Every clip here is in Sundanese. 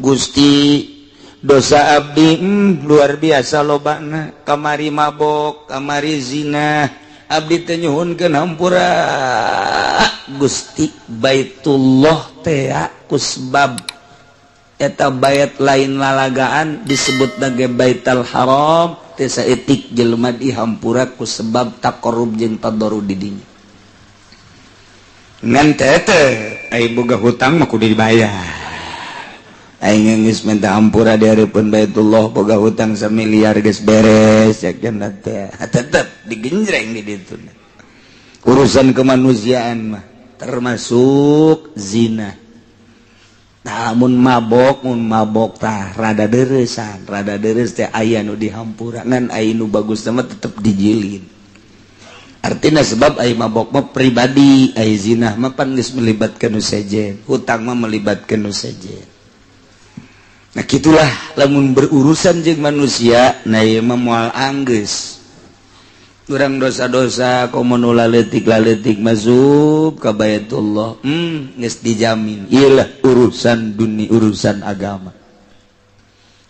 Gusti dosa abdi luar biasa lobana, kamari mabok, kamari zina, abdi teh nyuhunkeun hampura. Gusti Baitullah teh kusbab eta bait lain lalagaan disebut ge Baitul Haram teh saeutik jelema dihampura ku sebab taqarrub jeung tadarrud di dinya. Ngan teh ai boga hutang mah kudu dibayar. Aing geus minta hampura di hareupeun Baitullah boga hutang 1 miliar geus beres yakin teh. Tetep digenjreng di ditu. Urusan kemanusiaan mah termasuk zina. Namun mabok tah rada deuresan, rada deureus teh aya nu dihampura ngan aya nu bagus mah tetep dijilin. Artinya sebab aya mabok mah pribadi, aya zina mah pan geus melibatkeun nu sejen, hutang mah melibatkeun nu sejen. Nah gitulah lamun berurusan jeung manusia na ieu mah moal anggeus. Urang dosa-dosa komo nu laletik masuk ka Baitullah. Geus dijamin. Iyalah urusan dunia, urusan agama.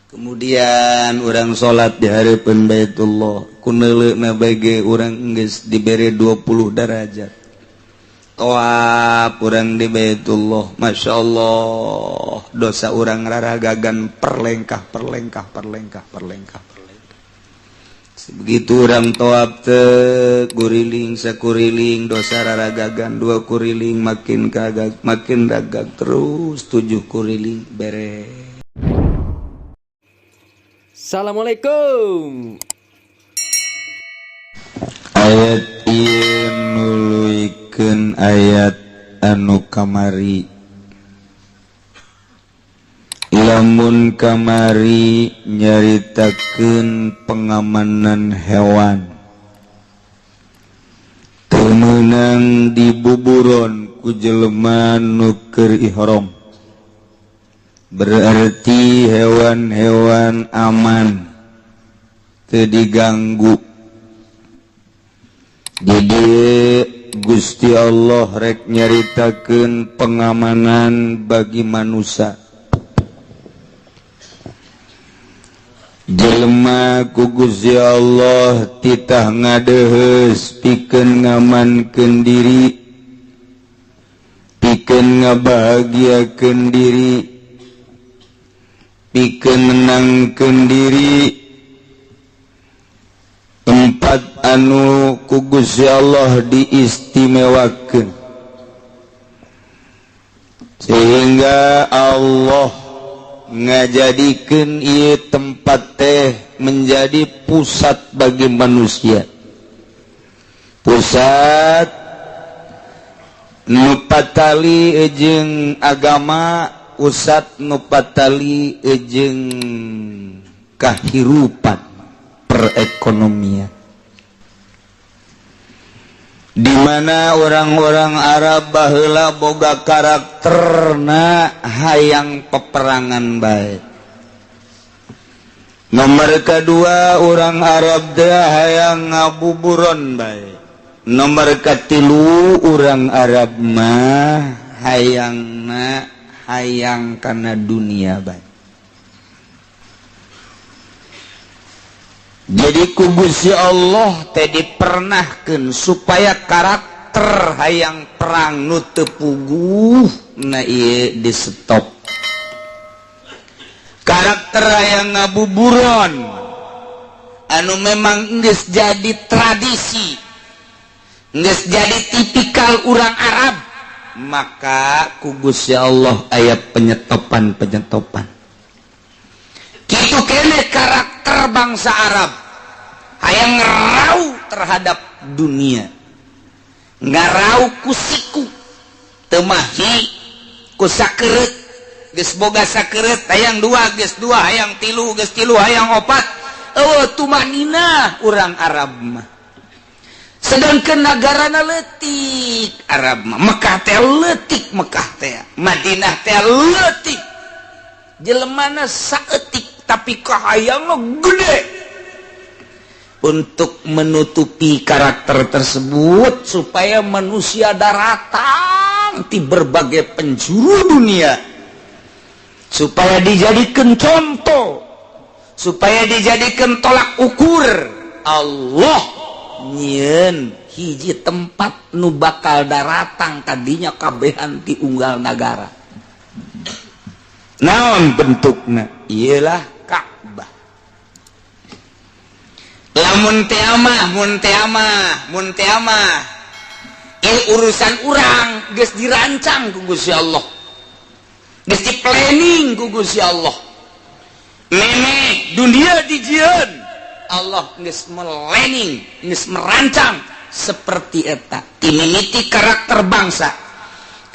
Kemudian urang salat di hareupeun Baitullah. Kuneuleuna bage urang geus dibere 20 derajat. Toab urang di Baitullah, Masya Allah, dosa urang raragagan perlengkah. Begitu urang toab teh kuriling sakuriling dosa raragagan 2 kuriling makin ragag terus 7 kuriling beres. Assalamualaikum. Ayat ieu nuluykeun ayat anu kamari. Lamun kamari nyaritakeun pengamanan hewan teu meunang dibuburon ku jelema nu keur ihram. Berarti hewan-hewan aman teu diganggu. Jadi Gusti Allah rek nyaritakeun pengamanan bagi manusia. Jelema ku Gusti Allah titah ngadeuheus pikeun ngamankeun diri, pikeun ngabahagiakeun diri, pikeun nenangkeun diri. 4 anu ku Gusti Allah diistimewakeun sehingga Allah ngajadikeun ieu tempat teh menjadi pusat bagi manusia, pusat nu patali jeung agama, pusat nu patali jeung kahirupan perekonomian, di mana orang-orang Arab baheula boga karakterna hayang peperangan bae. Nomor kedua orang Arab teh hayang ngabuburon bae. Nomor katilu orang Arab mah hayang kana dunia bae. Jadi ku Gusti Allah teh dipernahkeun supaya karakter hayang perang nu teu puguh na ieu di stop. Karakter hayang ngabuburon anu memang geus jadi tradisi, geus jadi tipikal urang Arab, maka ku Gusti Allah aya penyetopan. Kitu keneh karakter bangsa Arab hayang ngerau terhadap dunia, ngarau ku siku teu mahi ku sakeureut, geus boga sakeureut hayang 2 geus 2, hayang 3 geus 3, hayang 4. Eueuh tumanina urang Arab mah. Sedangkeun nagarana leutik Arab mah. Mekah teh leutik, Mekah teh Madinah teh leutik. Jelemana saeutik tapi kahayangna gede. Untuk menutupi karakter tersebut supaya manusia datang di berbagai penjuru dunia supaya dijadikan contoh, supaya dijadikan tolak ukur. Allah nyeun hiji tempat nu bakal daratang kadinya kabehan ti unggal nagara. Naon bentukna? Iyalah Ka'bah. Lamun teu amah urusan urang geus dirancang ku Gusti Allah, geus di planning ku Gusti Allah. Meme dunia dijieun Allah geus planning, geus merancang seperti eta. Imimiti karakter bangsa,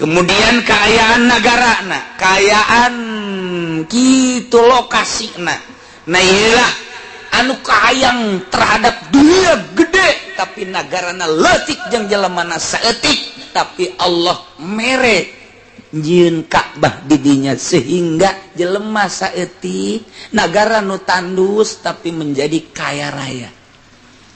kemudian kaayaan nagarana, kaayaan kitu lokasina. Nah iyalah anu kaayang terhadap dunia gede, tapi nagarana leutik jeung jelemana saeutik, tapi Allah mere nyieun Ka'bah di dinya sehingga jelema saeutik nagara nu tandus tapi menjadi kaya raya.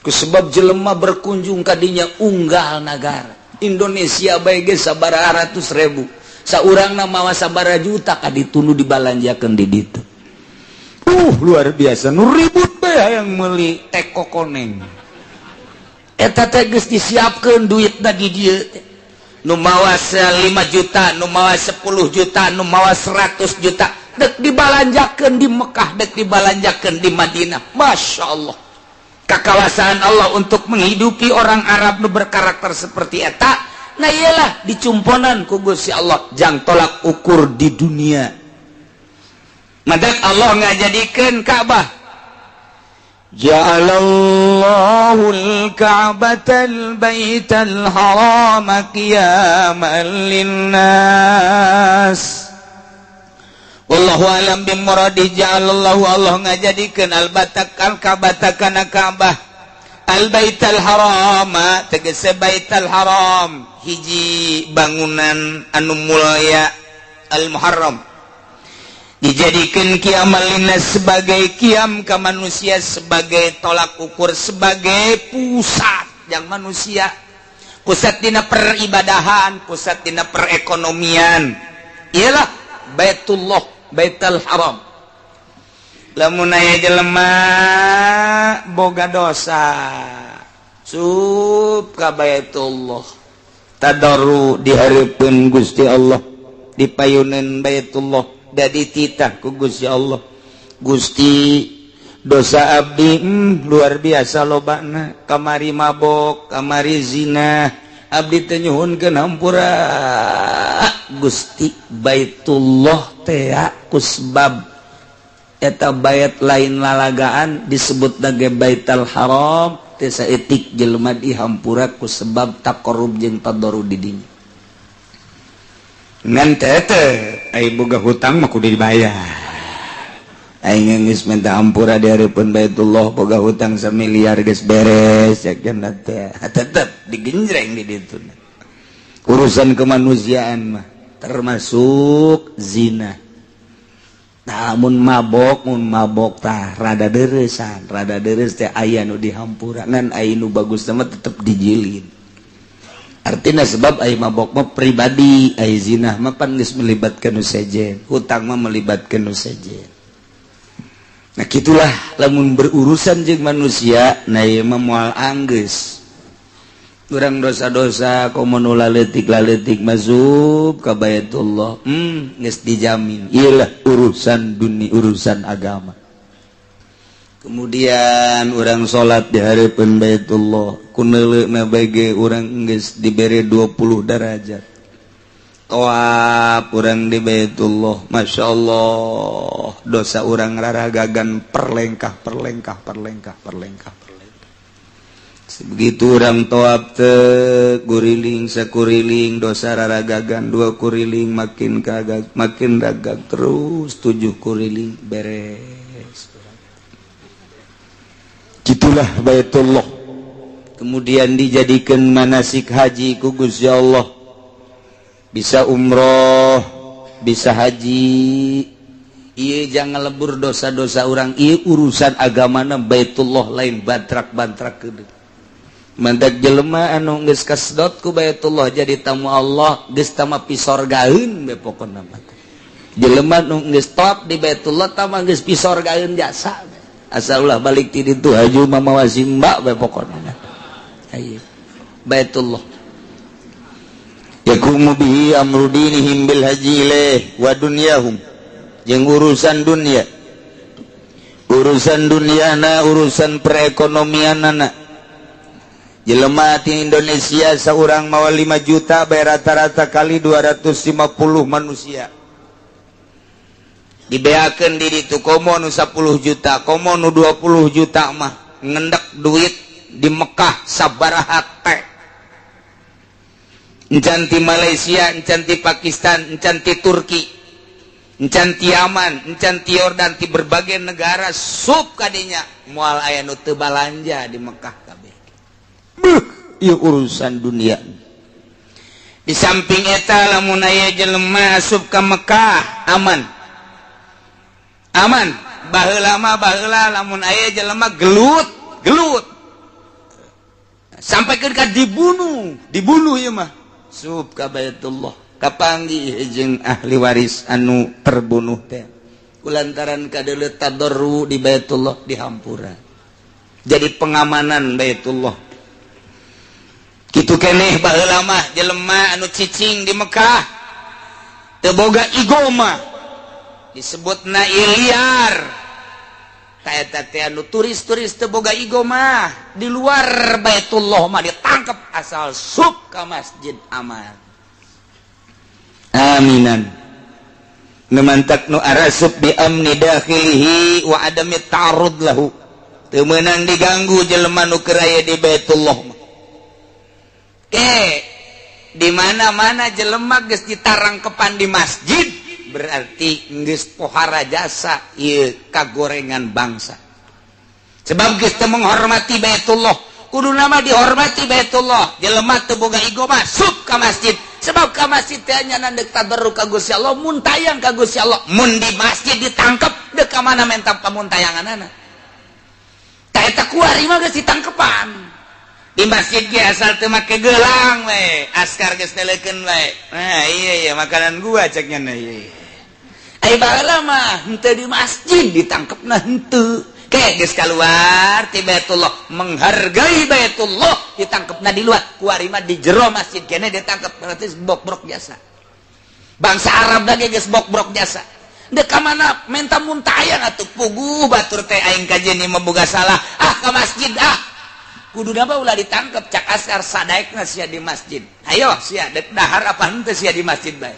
Kusebab jelema berkunjung ka dinya unggal nagara. Indonesia bae ge sabaraha ratus ribu, saurangna mawa sabaraha juta ka ditunu dibalanjakeun di ditu. Luar biasa, nu ribut bae hayang meuli teko koneng. Eta teh geus disiapkeun duitna di dieu teh. Nu mawa 5 juta, nu mawa 10 juta, nu mawa 100 juta, dek dibalanjakeun di Mekah, dek dibalanjakeun di Madinah. Masya Allah, kekawasaan Allah untuk menghidupi orang Arab nu berkarakter seperti eta. Nah iyalah dicumponan ku Gusti Allah jang tolak ukur di dunia. Madak Allah ngajadikeun Ka'bah. Ja'alallahu al-Ka'batal baital harama qiyaman linnas. Wallahu alam bimuradi. Ja'alallahu Allah ngajadikeun al-batakan Ka'batakan Ka'bah al-baital harama tegese baital haram hiji bangunan anu mulya al-muharram dijadikan kiamal linnas sebagai kiam ke manusia, sebagai tolak ukur, sebagai pusat yang manusia, pusat dina peribadahan, pusat dina perekonomian. Ialah Baitullah, Baitul Haram. Lamun aya jelema boga dosa sup ka Baitullah, tadarru dihareupeun Gusti Allah, dipayuneun Baitullah, dadi titah ku Gusti Allah. Gusti dosa abdi luar biasa lobana, kamari mabok, kamari zina, abdi teh nyuhunkeun hampura. Gusti Baitullah teh kusbab eta bait lain lalagaan disebut ge Baitul Haram teh saeutik jelema dihampura kusebab taqarrub jeung tadarru di dinya. Ngan teh ai boga hutang mah kudu dibayar. Aing geus minta ampura di hareupeun Baitullah boga hutang 1 miliar geus beres yakin teh. Tetep digenjreng di ditu. Urusan kemanusiaan mah termasuk zina. Namun mabok tah rada deuresan, rada deureus teh aya nu dihampura, ngan aya nu bagus mah tetep dijilin. Artinya sebab ai mabok mah pribadi, ai zina mah pan geus melibatkeun nu sejen, hutang mah melibatkeun nu sejen. Nah gitulah lamun berurusan jeung manusia, nah ieu mah moal anggeus. Urang dosa-dosa komo nu laletik masuk ka Baitullah, geus dijamin. Iyalah urusan dunia, urusan agama. Kemudian orang sholat di hareupeun Baitullah, kuneuleuna bage urang geus dibere 20 derajat. Tawaf urang di Baitullah, Masya Allah, dosa urang raragagan perlengkah. Begitu orang tawaf teh guriling sakuriling, dosa raragagan 2 kuriling makin kagak, makin ragag terus 7 kuriling beres. Gitulah Baitullah. Kemudian dijadikan manasik haji ku Gusti Allah. Bisa umroh, bisa haji. Ieu jangan lebur dosa-dosa orang. Ieu urusan agamana Baitullah lain bantrak-bantrak keudeuh. Mantak jelema anu geus kasedot ku Baitullah jadi tamu Allah, geus tama pisorgaeun be pokona mah. jelema nu geus stop di Baitullah tah mah geus pisorgaeun jasa asal ulah balik ti ditu haju mamawa simba we pokona ayo Baitullah yakumu bihi amru dinihim bil haji wa dunyahum jeung urusan dunyana urusan perekonomianana jelema di Indonesia seorang mawa 5 juta bayar rata-rata kali 250 manusia dibeakeun di ditu komo nu 10 juta komo nu 20 juta mah ngendek duit di Mekah sabaraha teh encan ti Malaysia encan ti Pakistan encan ti Turki encan ti Yaman encan ti Yordan ti berbagai negara sub kadinya moal aya nu teu balanja di Mekah kabeh ieu urusan dunia di samping eta lamun aya jelema asup ka Mekah aman baheula mah baheula lamun aya jelema gelut sampai ke dibunuh ieu mah sub ka Baitullah kapanggih jeung ahli waris anu terbunuh teh kulantaran kadeuleu tadarru di Baitullah dihampura jadi pengamanan Baitullah kitu keneh baheula mah jelema anu cicing di Mekah teu boga igoma disebutna liar ta eta teh anu turis-turis teu boga igoma di luar Baitullah mah ditangkap asal sub ka Masjid Aman aminan numantak nu arasub bi amni dakhilihi wa adami ta'arud lahu teu meunang diganggu jelema nu keur aya di Baitullah di mana-mana jelema geus ditarangkepan di masjid berarti geus pohara jasa ieu kagorengan bangsa sebab geus teu menghormati Baitullah kuduna mah dihormati Baitullah jelema teu boga igo masuk ka masjid sebab ka masjid teh nya nandek tabarruk ka Gusti Allah mun tayang ka Gusti Allah mun di masjid ditangkep deuk ka mana mentang pamuntayanganana ta eta kuari mah geus ditangkepan di masjid ge asal teu make gelang we askar geus neleukeun we nah iya makanan gua ceknya na ieu ai baheula mah henteu di masjid ditangkepna henteu ke geus kaluar ti Baitullah menghargai Baitullah ditangkepna di luar kuari mah di jero masjid kene ditangkep berarti bok-brok jasa bangsa Arab da geus bok-brok jasa deuk ka mana menta muntayang atuh puguh batur teh aing kajeun mah boga salah ka masjid kuduna mah ulah ditangkep cak askar sadaekna sia di masjid ayo sia dahar apa henteu sia di masjid bae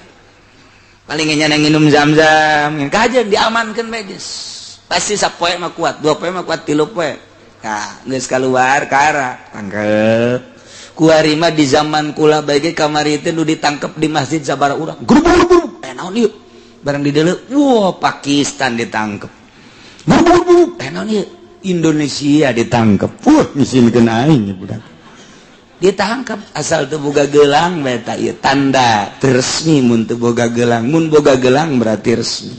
paling nya nginum zam-zam kajeun diamankeun bae geus pasti sapoe mah kuat 2 poe mah kuat 3 poe nah geus kaluar ka arah tangkep kuari mah di zaman kula bae ge kamari teh nu ditangkep di masjid sabaraha urang guru naon ieu barang di deuleu wah Pakistan ditangkep guru naon ieu Indonesia ditangkep ngisimkeun aing budak ditangkep asal teu boga gelang bae eta ieu tanda teu resmi mun teu boga gelang mun boga gelang berarti resmi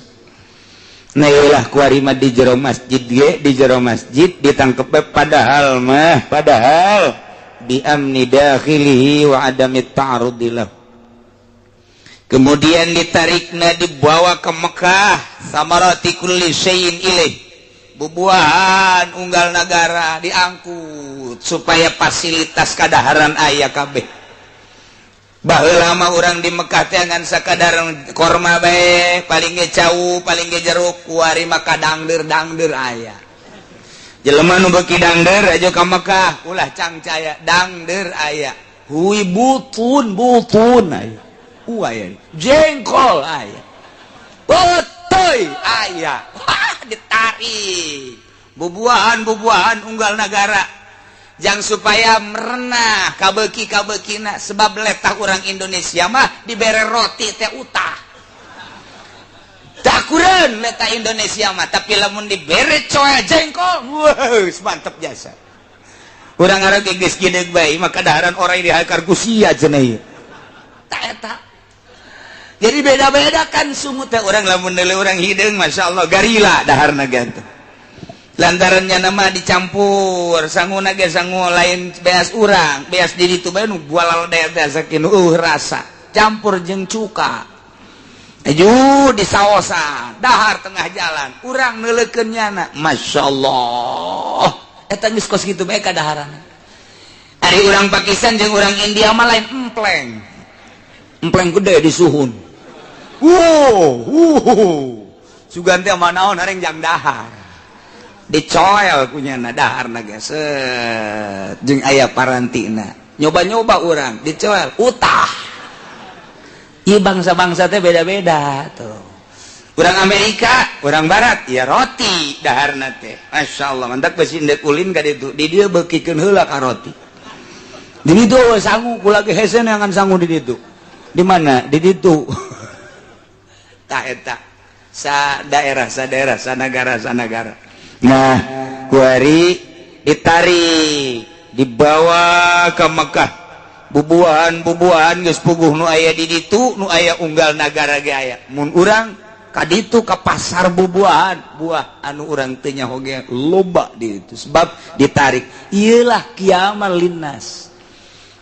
nah ieulah kuari mah di jero masjid ge di jero masjid ditangkep padahal bi amni dakhilihi wa adami ta'arud lahu kemudian ditarikna dibawa ke Mekah samarati kulli syai'in ilaih bubuahan unggal negara diangkut supaya fasilitas kadaharan aya kabeh baheula mah urang di Mekah teh ngan sakadar korma bae paling ge cau paling ge jeruk kuari mah kadangdeur aya jelema nu beuki dangdeur aja ka Mekah ulah cangcaya dangdeur aya hui butun aya aya jengkol aya betoy aya ditarik bubuahan unggal negara jang supaya merenah kabeuki-kabeukina sebab letah orang Indonesia mah dibere roti teh utah tak kurang letah Indonesia mah tapi lamun dibere coa jengkol wah mantep jasa urang ngaran geus gideg bae mah kadaharan orang di hakar kusia cenah ieu tak eta jadi beda-beda kan sumut teh orang lamun deuleu urang hideung masyaallah garila daharna gantung lantarannya nama dicampur sanguna ge sangu lain beas urang beas di ditu bae nu bualal teh sakitu rasa campur jeung cuka di saosan dahar tengah jalan urang neulekeun nyana masyaallah eta geus kos kitu bae kadaharan ari urang Pakistan jeung urang India mah lain empleng gede di suhun sugan teh mah naon hareng jang dahar dicoel kunyana daharna geus jeung aya parantina nyoba-nyoba urang dicoel utah ieu bangsa-bangsa teh beda-beda tuh urang Amerika urang barat ya roti daharna teh masyaallah mantak besi indek ulin ka ditu di dieu beukikeun heula ka roti di ditu sangu kula ge hese neangan sangu di ditu di mana di ditu tah eta sa daerah sanagara nah kuari ditarik dibawa ke Mekah bubuhan geus puguh nu aya di ditu nu aya unggal nagara ge aya mun urang ka ditu ka pasar bubuhan buah anu urang teu nya hoge loba di ditu sebab ditarik ieulah kiamal linnas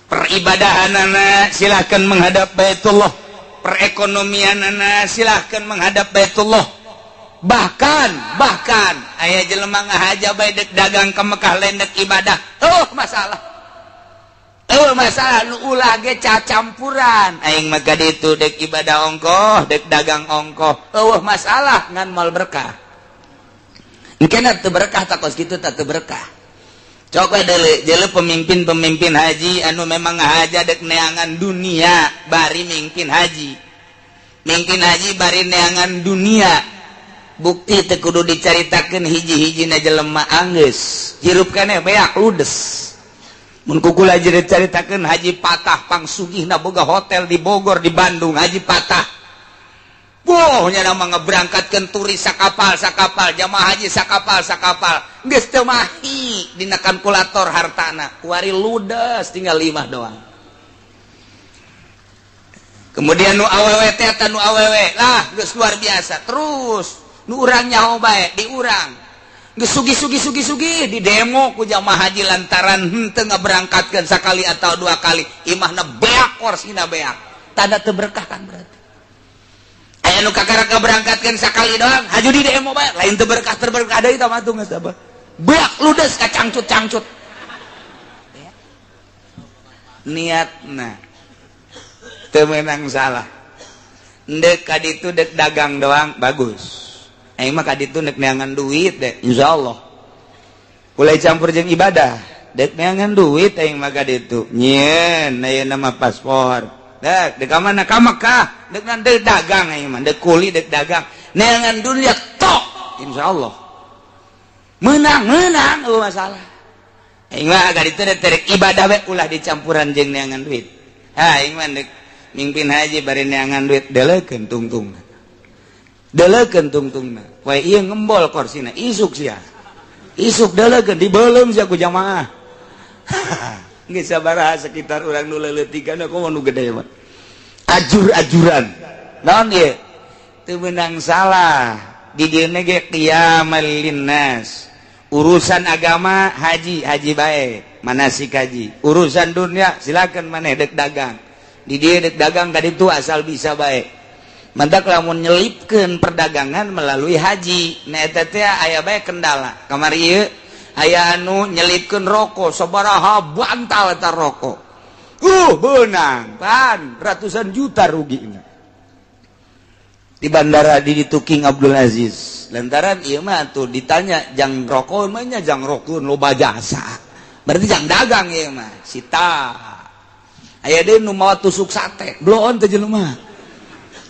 peribadahanana silahkan menghadap Baitullah perekonomianana silahkan menghadap Baitullah bahkan aya jelema ngahaja bae dek dagang ke Mekah lain dek ibadah masalah nu ulah ge cacampuran aing mah ka ditu dek ibadah ongkoh dek dagang ongkoh masalah ngan mal berkah engkena teu berkah takos kitu teu berkah coba deuleu pemimpin haji anu memang ngahaja dek neangan dunia bari mingpin haji bari neangan dunia bukti teu kudu dicaritakeun hiji-hijina jelema anggeus hirup keneh beak ludes mun kukula dicaritakeun haji patah pangsugihna boga hotel di Bogor di Bandung haji patah nya nama ngeberangkatkeun turis sakapal jamaah haji sakapal geus teu mahi dina kalkulator hartana kuari ludes tinggal 5 doang kemudian nu awewe teh eta nu awewe lah geus luar biasa terus nu urang nyaho bae di urang geus sugi di demo ku jamaah haji lantaran henteu ngaberangkatkeun sakali atau 2 kali imahna beak korsina beak tanda teu berkah kan berarti aya nu kakara ngaberangkatkeun sakali doang haju di demo bae lain teu berkah deui tah matung geus abah beak ludes ka cangcut niatna teu meunang salah endek ka ditu dek dagang doang bagus aing mah ka ditu dek neangan duit deh insyaallah mulai campur jeung ibadah dek neangan duit aing mah ka ditu nyieun aya nama paspor dek ka mana ka Mekah dek nan dek dagang aing mah dek kuli dek dagang neangan duit tok insyaallah menang masalah aing mah ka ditu dek ibadah we ulah dicampuran jeung neangan duit aing mah dek mingpin haji bari neangan duit deleukeun tungtungna wae ieu ngembol korsina isuk sia isuk deleukeun dibeuleum sia ku jamaah geus sabaraha sekitar urang nu leuleutikana komo nu gede mah ajur-ajuran naon ieu teu meunang salah di dieu ge qiyamal linnas urusan agama haji bae manasik haji urusan dunia silakan maneh dek dagang di dieu dek dagang tadi tu asal bisa bae mantak lamun nyelipkeun perdagangan melalui haji na eta teh aya bae kendala kamari ieu aya anu nyelipkeun rokok sabaraha bantal eta rokok beunang pan ratusan juta rugina di bandara di ditu King Abdul Aziz lantaran ieu mah tuh ditanya jang rokok mah nya jang rokok loba jasa berarti jang dagang ieu mah sita aya deui nu mawa tusuk sate bloon teh jelema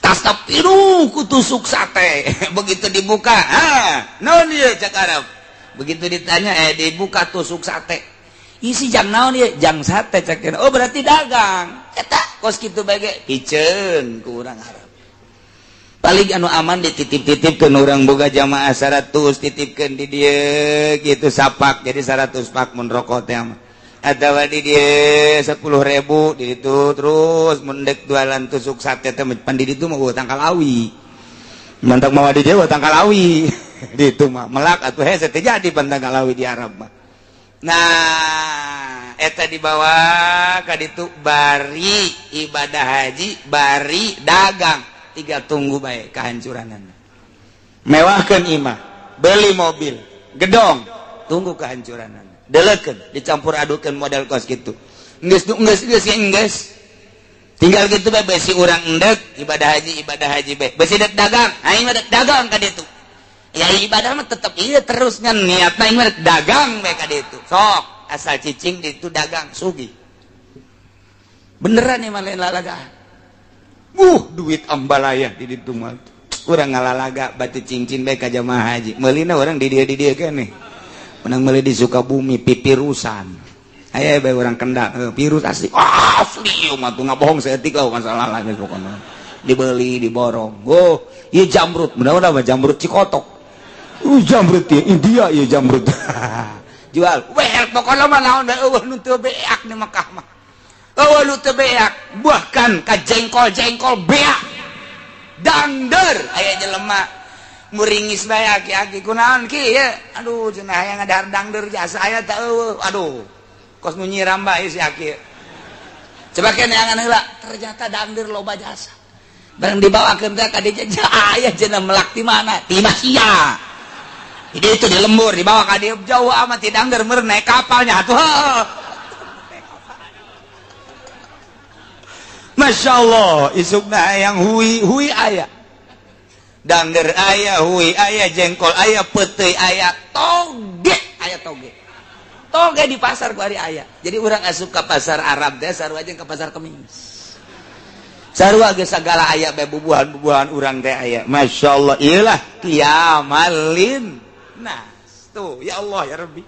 tas piru ku tusuk sate begitu dibuka naon ieu cak Arab begitu ditanya dibuka tusuk sate isi jang naon ieu jang sate cak berarti dagang eta kos kitu bae ge piceun ku urang Arab paling anu aman dititip-titipkeun urang boga jamaah 100 titipkeun di dieu kitu sapak jadi 100 pak mun rokok teh mah atawa di dieu 10.000 di ditu terus mun dek jualan tusuk sate teh pan di ditu mah utang kalawi mantak mawa di dieu utang kalawi di ditu mah melak atuh hese teh jadi pantang kalawi di Arab mah nah eta dibawa ka ditu bari ibadah haji bari dagang tiga tunggu baik kehancuran. Mewahkan imah, beli mobil, gedong, tunggu kehancuran. Deleken, dicampur adukan modal kos gitu. Enggeus. Tinggal gitu bae besi urang endek ibadah haji bae. Besi dek dagang, aing mah dek dagang ka ditu. Ya ibadah mah tetep ieu terus ngan niatna aing mah dek dagang bae ka ditu. Sok asal cicing ditu dagang sugih. Beneran nih mah lain lalagaan. Duit ambalaya di ditu mah. Urang ngalalaga batu cincin bae ka jamaah haji. Meulina urang di dieu keneh. Menang meuli di Sukabumi pipirusan. Aya bae urang Kendal, virus asli. Asli mah tuh ngabohong saeutik lah masalah lain pokona. Dibeli, diborong. Ieu jamrut, mudah-mudahan jamrut Cikotok. Jamrut ieu India ieu jamrut. Jual. Well, pokona mah naon bae eueuh nu teu beak di Mekah mah. Eueuh nu teu beak, bahkan ka jengkol-jengkol beak. Dangder aya jelema muringis bae aki-aki kunaon ki ya. Aduh cenah aya ngadahar dangder jasa aya teh eueuh. Aduh. Kos nu nyiram bae si aki. Coba kene angan heula, ternyata dangder loba jasa. Bareng dibawakeun teh ka dieu aya cenah melak ti mana? Ti Masia. Jadi itu di lembur dibawa ka dieu jauh amat ti dangder meureun naik kapalnya atuh. Masya Allah, isukna hayang hui aya. Dangder aya, hui aya, jengkol aya, peuteuy aya, toge aya toge. Toge di pasar ku ari aya. Jadi urang asup ka pasar Arab teh sarua jeung ka pasar Kemis. Sarua ge sagala aya bae bubuhan-bubuhan urang teh aya. Masyaallah, iyalah qiyamalin nas. Tuh, ya Allah ya Rabbi.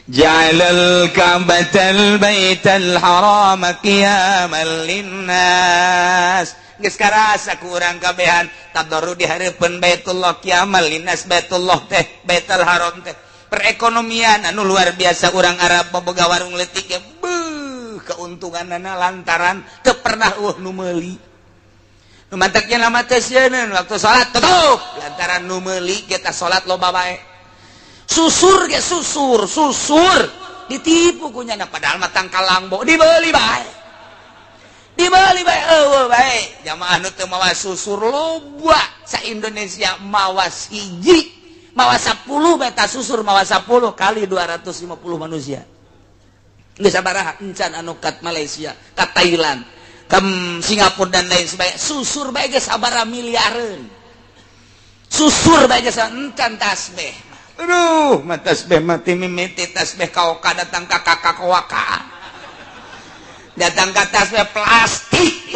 Ja'alal Ka'batal Baital Haram qiyamal linnas. Geus karasa ku urang kabehan tadarru di hareupeun Baitullah qiyamal linnas Baitullah teh Baitul Haram teh. Perekonomian anu luar biasa urang Arab boga warung leutik ge keuntunganna lantaran teu pernah nu meuli. Nu manteknya lama teh sieun waktu salat tutup lantaran nu meuli kita salat loba bae. Susur ge susur ditipu kunyana padahal mah tangkal langbo dibeli bae. Dibeli bae eueuh bae. Jamaah nu teu mawa susur loba sa Indonesia mawa hiji. Mawa 10 beta susur mawa 10 kali 250 manusia. Geus sabaraha encan anu kat Malaysia, ka Thailand, ka Singapura dan lain sebagainya. Susur bae geus sabaraha miliareun. Susur bae geus encan tasbih. Aduh, mah tasbih mati mimiti tasbih kaoka datang ka kakak datang ke tasbih plastik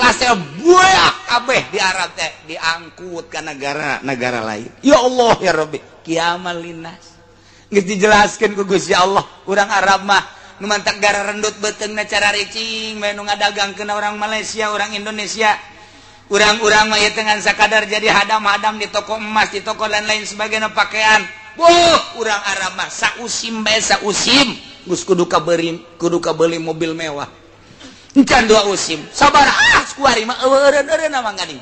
buaya kabeh di Arab teh diangkut ke negara lain. Ya Allah ya Rabbi, qiyamal linnas. Geus dijelaskeun ku Gusti Allah, urang Arab mah nu mantak gara rendut beuteungna cara ricing bae nu ngadagangkeun orang Malaysia, orang Indonesia. Urang-urang mah ieu dengan sakadar jadi hadam-hadam di toko emas, di toko dan lain sebagainya pakaian. Urang Arab mah sausim bae sausim geus kudu kabeli mobil mewah. Encan 2 usim sabar kuari mah eueureun mah gading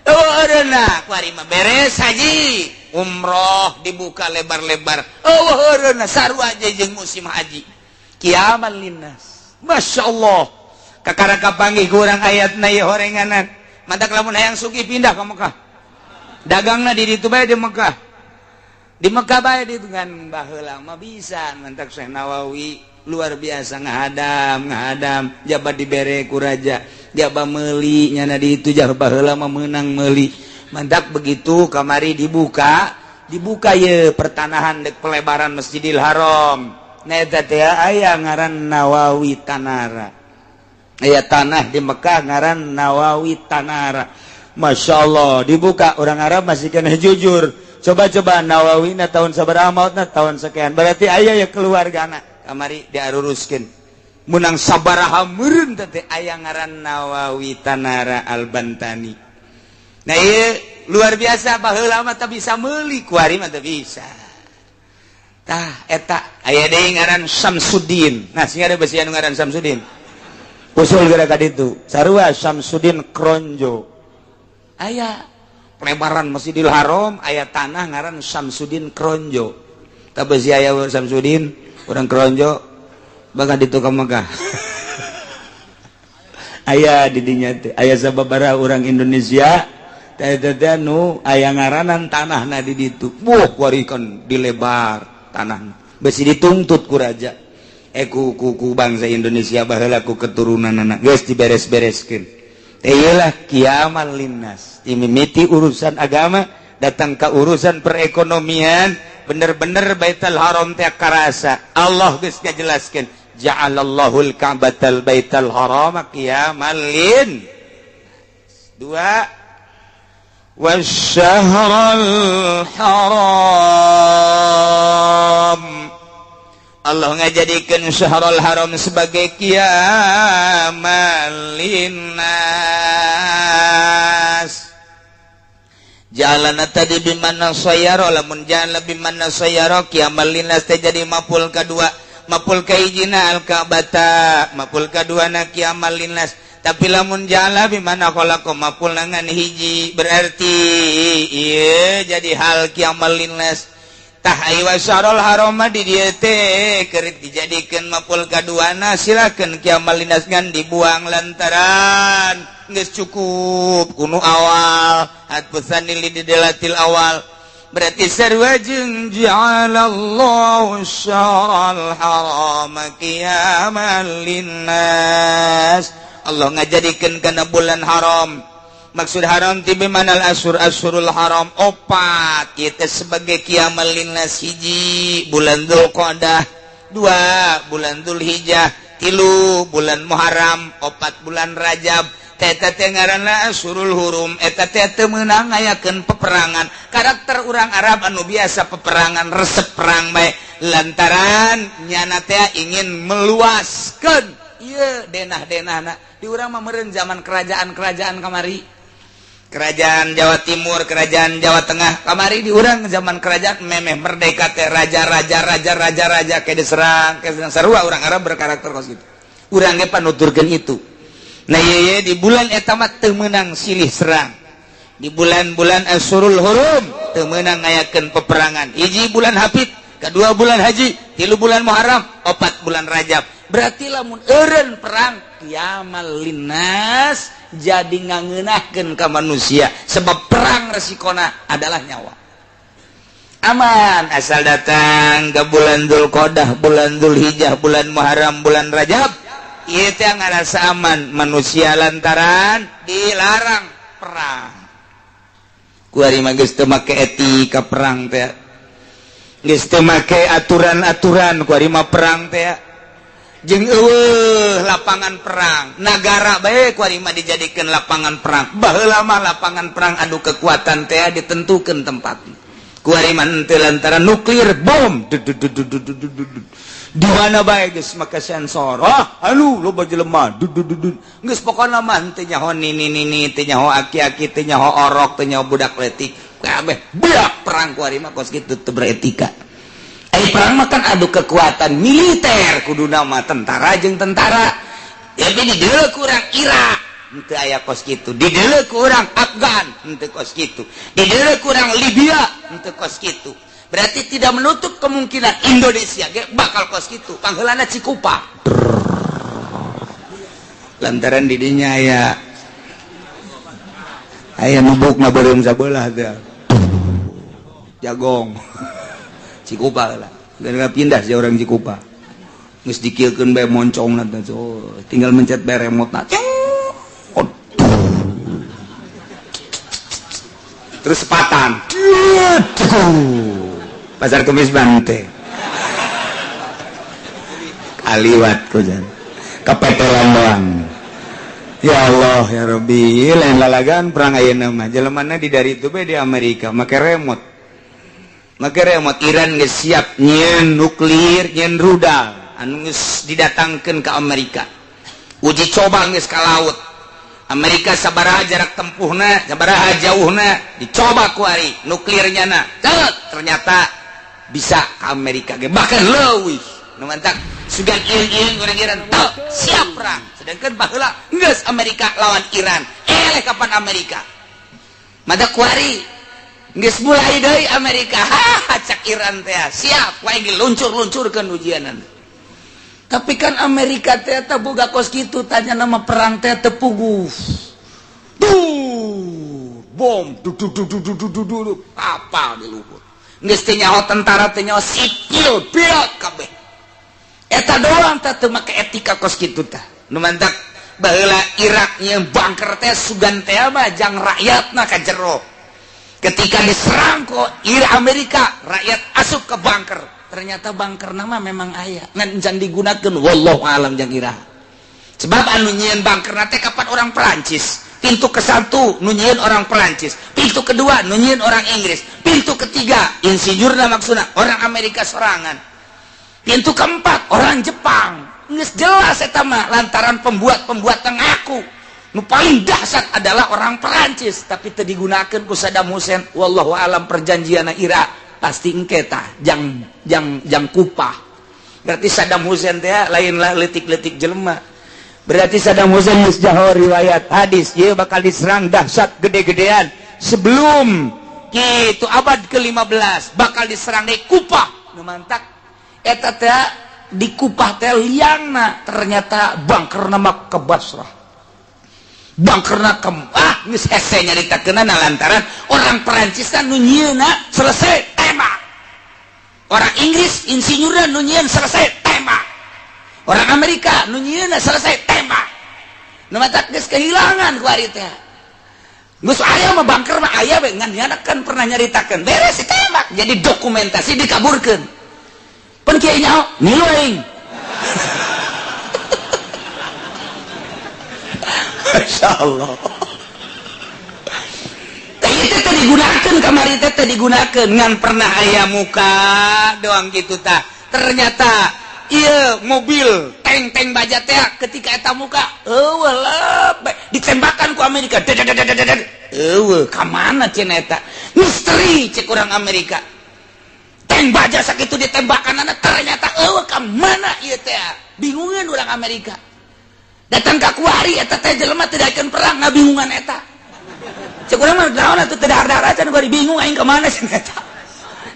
eueureun kuari mah beres haji umroh dibuka lebar-lebar eueureun sarua aja jeung musim haji qiyamal linnas. Masyaallah kakara kapanggih ku urang ayatna ieu horenganan mantak lamun hayang sugih pindah ka Mekah dagangna di ditu bae di Mekah bae di dengan baheula mah bisa mantak Syekh Nawawi luar biasa ngahadam jabat dibere ku raja jaba meuli nyana di itu jaba heula mah meunang meuli mantak begitu kamari dibuka ye pertanahan dek pelebaran Masjidil Haram na eta teh aya ngaran Nawawi Tanara aya tanah di Mekah ngaran Nawawi Tanara. Masyaallah dibuka orang Arab masih kena jujur coba Nawawi na tahun sabaraha mautna tahun sekian berarti aya ya keluargana kamari diaruruskeun munang sabaraha meureun teh aya ngaran Nawawi Tanara Al-Bantani. Nah ieu luar biasa baheula mah teu bisa meuli kuari mah teu bisa. Tah eta aya deui ngaran Samsuddin. Nah sing ada besi anu ngaran Samsuddin. Usul gara ka ditu. Sarua Samsuddin Kronjo. Aya pelebaran Masjidil Haram aya tanah ngaran Samsuddin Kronjo. Tah besi aya Samsuddin orang Kronjo bakal di tukang Mekah. Ayah didinya teh ayah sababaraha orang Indonesia nu aya ngaranan tanah na di ditu warikon dilebar tanah besi dituntut ku raja ku bangsa Indonesia baheula ku keturunan anak geus diberes-bereskeun teh ieulah kiamal linnas mimiti urusan agama datang ke urusan perekonomian bener-bener Baitul Haram teh karasa Allah geus ngajelaskeun ja'alallahul ka'batal baital harama qiyamal lin dua wasyahrul haram Allah ngajadikeun syahrul haram sebagai qiyamal linnas jalan tadi bimana sayara lamun jalan bimana sayara qiyamal linnas teh jadi maful kadua maful kaijina al-ka'bata maful kaduana qiyamal linnas tapi lamun jala bimana khalaqa maful nangan hiji berarti ieu jadi hal qiyamal linnas tah aya wasyarul haram di dieu teh keur dijadikeun maful kaduana silakeun qiyamal linnas ngan dibuang lantaran geus cukup kunu awal hatfusan li dalatil awal berarti sarwajeng ja'alallahu syarul haram qiyamal linnas Allah ngajadikeun kana bulan haram maksud haram ti bimanal asyurul haram opat ieu teh sebagai qiyamal linnas hiji bulan Dzulqa'dah dua bulan Dzulhijjah tilu bulan Muharram opat bulan Rajab eta teh ngaranna asyurul hurum eta teh teu meunang ngayakeun peperangan karakter urang Arab anu biasa peperangan resep perang bae lantaran nyana teh ingin meluaskeun ieu denah-denahna di urang mah meureun zaman kerajaan-kerajaan kamari kerajaan Jawa Timur kerajaan Jawa Tengah kamari di urang zaman kerajaan memeh merdeka teh raja-raja ke diserang ke sarua urang Arab berkarakter kos kitu urang ge panuturkeun itu. Nah iya di bulan eta mah teu meunang silih serang. Di bulan-bulan Asyurul Hurum teu meunang ngayakeun peperangan. Hiji bulan Hafid, kedua bulan Haji, tilu bulan Muharram, opat bulan Rajab. Berarti lamun eureun perang qiyamal linnas jadi ngangeunahkeun ka manusia sebab perang resikona adalah nyawa. Aman asal datang ke bulan Dzulqa'dah, bulan Dzulhijjah, bulan Muharram, bulan Rajab. Ieu teh ngarasa aman manusia lantaran dilarang perang. Kuari mah geus teu make etika perang teh. Geus teu make aturan-aturan kuari mah perang teh. Jeung eueuh lapangan perang. Nagara bae kuari mah dijadikeun lapangan perang. Baheula mah lapangan perang adu kekuatan teh ditentukeun tempatna. Kuari mah teu lantaran nuklir bom. Di mana bae geus make sensor anu loba jelema geus pokona mah teu nyaho nini teu nyaho aki-aki teu nyaho orok teu nyaho budak letik kabeh budak perang kuari mah kos kitu teu beretika ai perang mah kan adu kekuatan militer kuduna mah tentara jeung tentara tapi di deuleu kurang Irak henteu aya kos kitu di deuleu kurang Afgan henteu kos kitu di deuleu kurang Libya henteu kos kitu. Berarti tidak menutup kemungkinan Indonesia bakal kos gitu pangheulana Cikupa lantaran di dinya aya nubukna beureum sabelah teh jagong Cikupa lah gara pindah si orang Cikupa geus dikieukeun bae moncongna teh tinggal mencet bae remote-na terus sepatan Pasar Kemis Bante kaliwat kujan kapetelan doang ya Allah ya Rabbi lain lalagan perang ayeuna mah jelemana di dari itu be di Amerika make remote Iran geus siap nyieun nuklir nyieun rudal anu geus didatangkeun ka Amerika uji coba geus ka laut Amerika sabaraha jarak tempuhna sabaraha jauhna dicoba ku ari nuklirnya na ternyata bisa ke Amerika bahkan leuwih nu mantak sugan ieu urang-urang teu siap perang sedangkan baheula geus Amerika lawan Iran eleh kapan Amerika mada kuari geus mulai deui Amerika cak Iran teh siap wae luncur-luncurkeun ujianan tapi kan Amerika teh boga kos kitu tanya nama perang teh teu puguh bom duduk apa di luhur geus teu nyaho tentara teu nyaho sipil pilot kabeh eta doang teh teu make etika kos kitu tah nu mantak baheula Irak nyeun bunker teh sugan teh mah jang rakyatna ka jero ketika diserang ku Amerika rakyat asup ke bunker ternyata bunker nama memang aya ngan jan digunakeun wallahu alam jang ira sebab anu nyieun bunker teh kapan orang Perancis pintu ke satu nu nyieun orang Perancis pintu kedua nu nyieun orang Inggris pintu ketiga insinyurna maksudna orang Amerika sorangan pintu keempat orang Jepang geus jelas eta mah lantaran pembuat ngaku nu paling dahsyat adalah orang Perancis tapi teu digunakeun ku Saddam Hussein wallahu alam perjanjianna Irak pasti engke tah jang kupah berarti Saddam Hussein teh lainlah leutik-leutik jelema berarti Saddam Hussein geus jaho riwayat hadis ieu bakal diserang dahsyat gede-gedean sebelum kitu abad ke-15 bakal diserang deui kupah nu mantak eta teh di kupah teh liangna ternyata bunkerna mah ke Basrah bunkerna ke geus hese nyaritakeunna lantaran orang Perancis kan nu nyieunna selesai tembak orang Inggris insinyurna nu nyieun selesai tembak orang Amerika nu nyieunna selesai tembak nu matak geus kehilangan ku ari teh geus aya mah bunker mah aya we ngan kan pernah nyaritakeun beres ditembak jadi dokumentasi dikaburkeun pun kieu nyaho nilu aing masyaallah itu teh digunakeun kamari teh digunakeun ngan pernah aya muka doang kitu tah ternyata ieu mobil tank baja teh ketika eta muka eueuh ditembakkan ku Amerika eueuh ka mana cenah eta misteri cek urang Amerika tank baja sakitu ditembakkan ternyata eueuh ka mana ieu teh bingungan urang Amerika datang ka kuari eta teh jelema teu daekeun perang ngabingungan eta cek urang mah naon atuh teu dahar-dahar acan kuari bingung aing ka mana cenah eta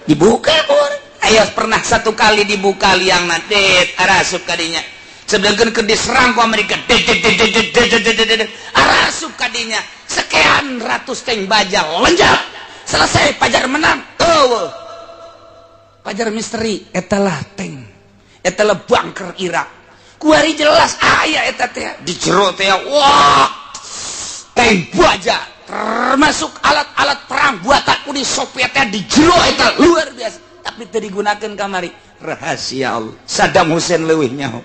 dibuka kur aya pernah satu kali dibuka liangna det arasup kadinya sebelumkeun keur diserang ku Amerika arasup kadinya sekian ratus tank baja lenjak selesai pajar menang eueuh pajar misteri etalah tank etalah bunker Irak kuari jelas aya eta teh di jero teh wah tank baja termasuk alat-alat perang buatan Uni Soviet teh di jero eta luar biasa tapi teu digunakeun kamari rahasia Allah Saddam Hussein leuwih nyaho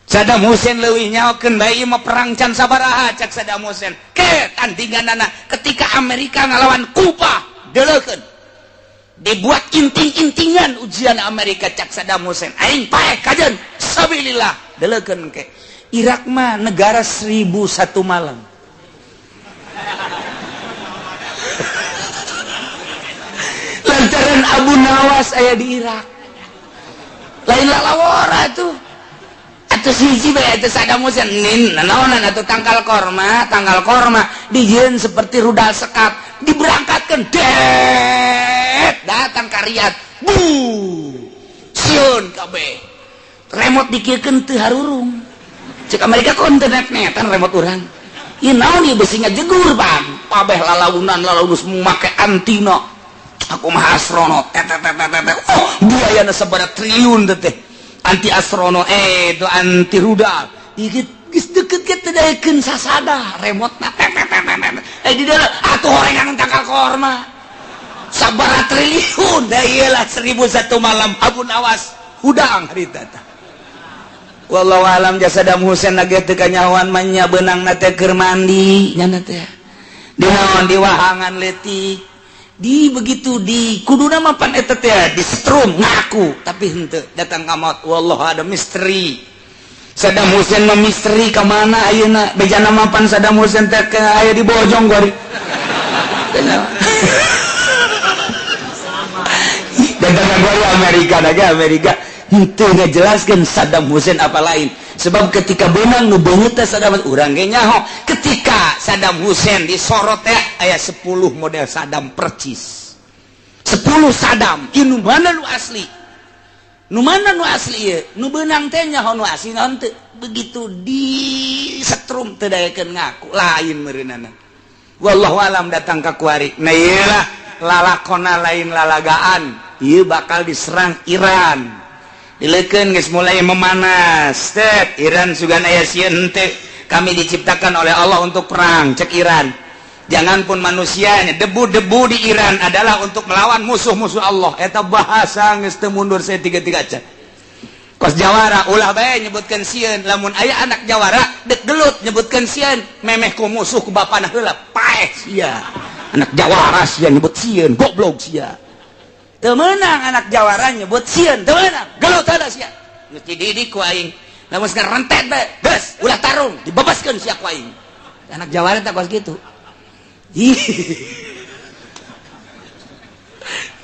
Saddam Hussein leuwih nyahokeun bae ieu mah perang can sabaraha cak Saddam Hussein ke tandinganana ketika Amerika ngalawan Kuba deuleukeun dibuat inting-intingan ujian Amerika cak Saddam Hussein aing pae kajen sabilillah deuleukeun ke Irak mah negara 1001 malam lantaran Abu Nawas aya di Irak lain lalawara tuh atuh siji bae atuh Saddam Hussein nin naonan atuh tangkal korma dijieun seperti rudal sekat diberangkatkeun datang ka Riyadh sieun kabeh remote dikiekeun teu harurung cek Amerika kon teu net-netan remote urang ieu naon ieu beusinga jegur bang pabeh lalaunan semua make antina aku mah astronot oh biayana sabaraha triliun teh anti astronot do anti rudal geus deukeut ge teu daekeun sasada remote-na di dalam atuh horengan tangkal korma sabaraha triliun da ieu lah 1001 malam Abu Nawas hudang harita tah wallahu alam jasa Saddam Hussein lagi teu kanyahoan mah nya beunangna teh keur mandi nya teh dinaon diwahangan leutik di begitu di kuduna mah pan eta teh di setrum ngaku tapi henteu datang ka maut wallahu ada misteri Saddam Hussein mah misteri ka mana ayeuna bejana mapan Saddam Hussein teh aya di Bojong gori datang gori Amerika henteu ngajelaskeun Saddam Hussein apa lain sebab ketika benang nu beungeut teh Saddam urang ge nyaho ketika Saddam Hussein disorot teh aya 10 model Saddam percis 10 Saddam ieu nu mana nu asli ieu nu beunang teh nyaho nu asli naon teu begitu di setrum teu daekeun ngaku lain meureunana wallahu alam datang ke kuari. Nah iyalah lalakona lain lalagaan, ieu bakal diserang Iran. Dileukeun geus mulai memanas. Tet Iran sugan aya sieun teh. Kami diciptakan oleh Allah untuk perang, cek Iran. Jangan pun manusianya, debu-debu di Iran adalah untuk melawan musuh-musuh Allah. Eta bahasa geus teu mundur saya tiga-tiga cek. Kos Jawara ulah bae nyebutkeun sieun, lamun aya anak Jawara dek gelut nyebutkeun sieun, memeh ku musuh ku bapana heula, paeh sia. Anak Jawara sia nyebut sieun, goblok sia. Teu meunang anak Jawara nyebut sieun, teu meunang, gelut ada sia. Geus dididik ku aing. Lamun sekarang rentet bae, geus ulah tarung, dibebaskeun sia ku aing. Anak Jawara teh kos kitu.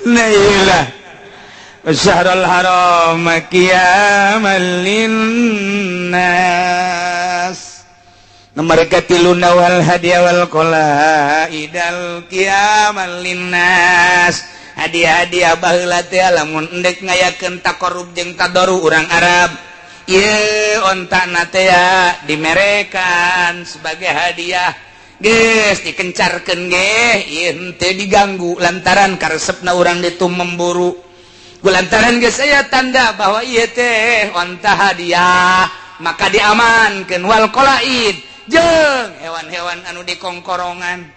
Nah iyalah Syahrul haram qiyamal linnas nomor katiluna wal hadiah wal qalaidal qiyamal linnas hadiah-hadiah baheula teh lamun endek ngayakeun taqarrub jeung tadarru urang Arab ieu ontana teh dimerekan sebagai hadiah geus dikencarkeun ge ieu teu diganggu lantaran karesepna urang ditu memburu. Lantaran geus aya tanda bahwa ieu teh onta hadiah maka diamankeun wal qalaid jeung hewan-hewan anu dikongkorongan.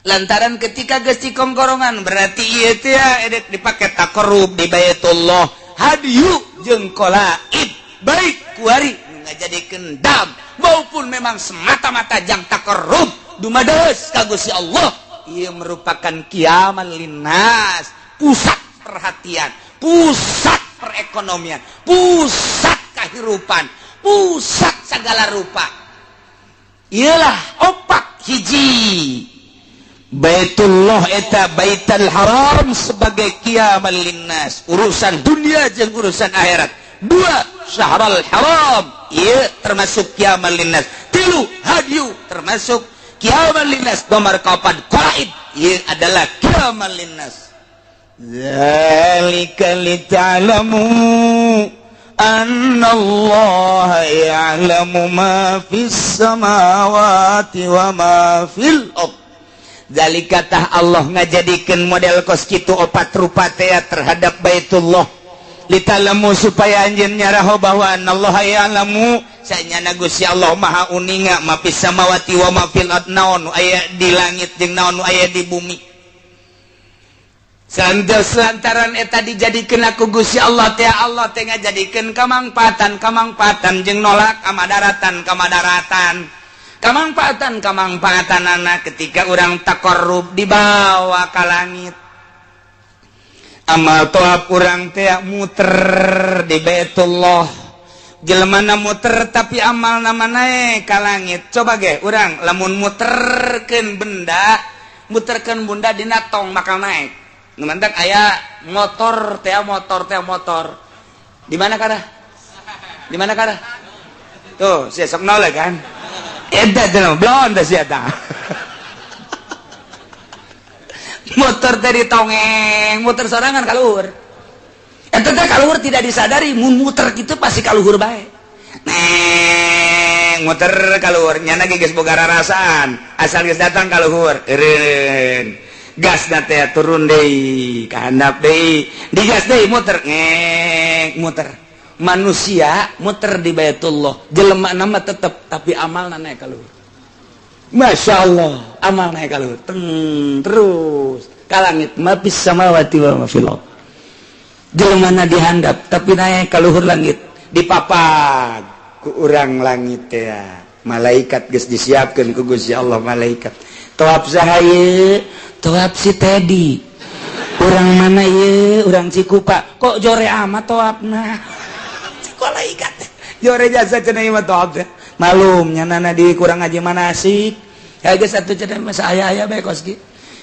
Lantaran ketika geus dikongkorongan berarti ieu teh edek dipake taqarrub di Baitullah hadiyu jeung qalaid baik kuari ngajadikeun dam maupun memang semata-mata jang taqarrub dumados ka Gusti Allah. Ieu merupakan qiyamal linnas, pusat perhatian, pusat perekonomian, pusat kehidupan, pusat segala rupa. Ialah opak hiji Baitullah eta Baitul Haram sebagai qiyamal linnas, urusan dunia jeung urusan akhirat. Dua, Syahrul Haram, ieu termasuk qiyamal linnas. Tilu, hadiyu termasuk qiyamal linnas. Nomor kaopat qalaid, ieu adalah qiyamal linnas. Dzalika lita'lamu annallaha ya'lamu ma fis samawati wa ma fil ardh. Dzalika tah Allah ngajadikeun model kos kitu opat rupa teh terhadap Baitullah. Lita'lamu supaya anjeun nyaraho bahwa annallaha ya'lamu sanyana Gusti Allah maha uninga ma fis samawati wa ma fil ardh naon aya di langit jeung naon aya di bumi. Santos lantaran eta dijadikeun aku Gusti Allah teh ngajadikeun kamangpaatan jeung nolak kamangpaatan ketika urang taqarrub dibawa ka langit. Amal toab urang teh muter di Baitullah. Jelmana muter tapi amal nama naik ka langit. Coba ge urang lamun muterkeun benda dina tong bakal naik. Ngemantak aya motor. Di mana kada? Tuh, sia sok noleh kan. Eta teh blon teh sia tah. Motor teh ditongeng, muter sorangan kaluhur. Eta teh kaluhur tidak disadari mun muter kitu pasti kaluhur bae. Neng muter kaluhur nyana geus boga rarasaan, asal geus datang kaluhur eureun. Gas teh turun deui ka handap deui digas deui muter muter manusia muter di Baitullah jelema nama tetep tapi amalna naik ka luhur. Masyaallah amal naik ka luhur terus ka langit mapis samawati wa ma fil ardh. Jelemana dihandap tapi naik ka luhur langit dipapag ku urang langit teh malaikat geus disiapkeun ku Gusti Allah malaikat. Toab sahaye toab si Teddy urang mana ye urang Cikupa kok jore amat toabna malaikat jore jasa cenah ieu mah toab teh malum nyanana di kurang ngaji manasik ya geus atuh cenah mah saya bae kos ki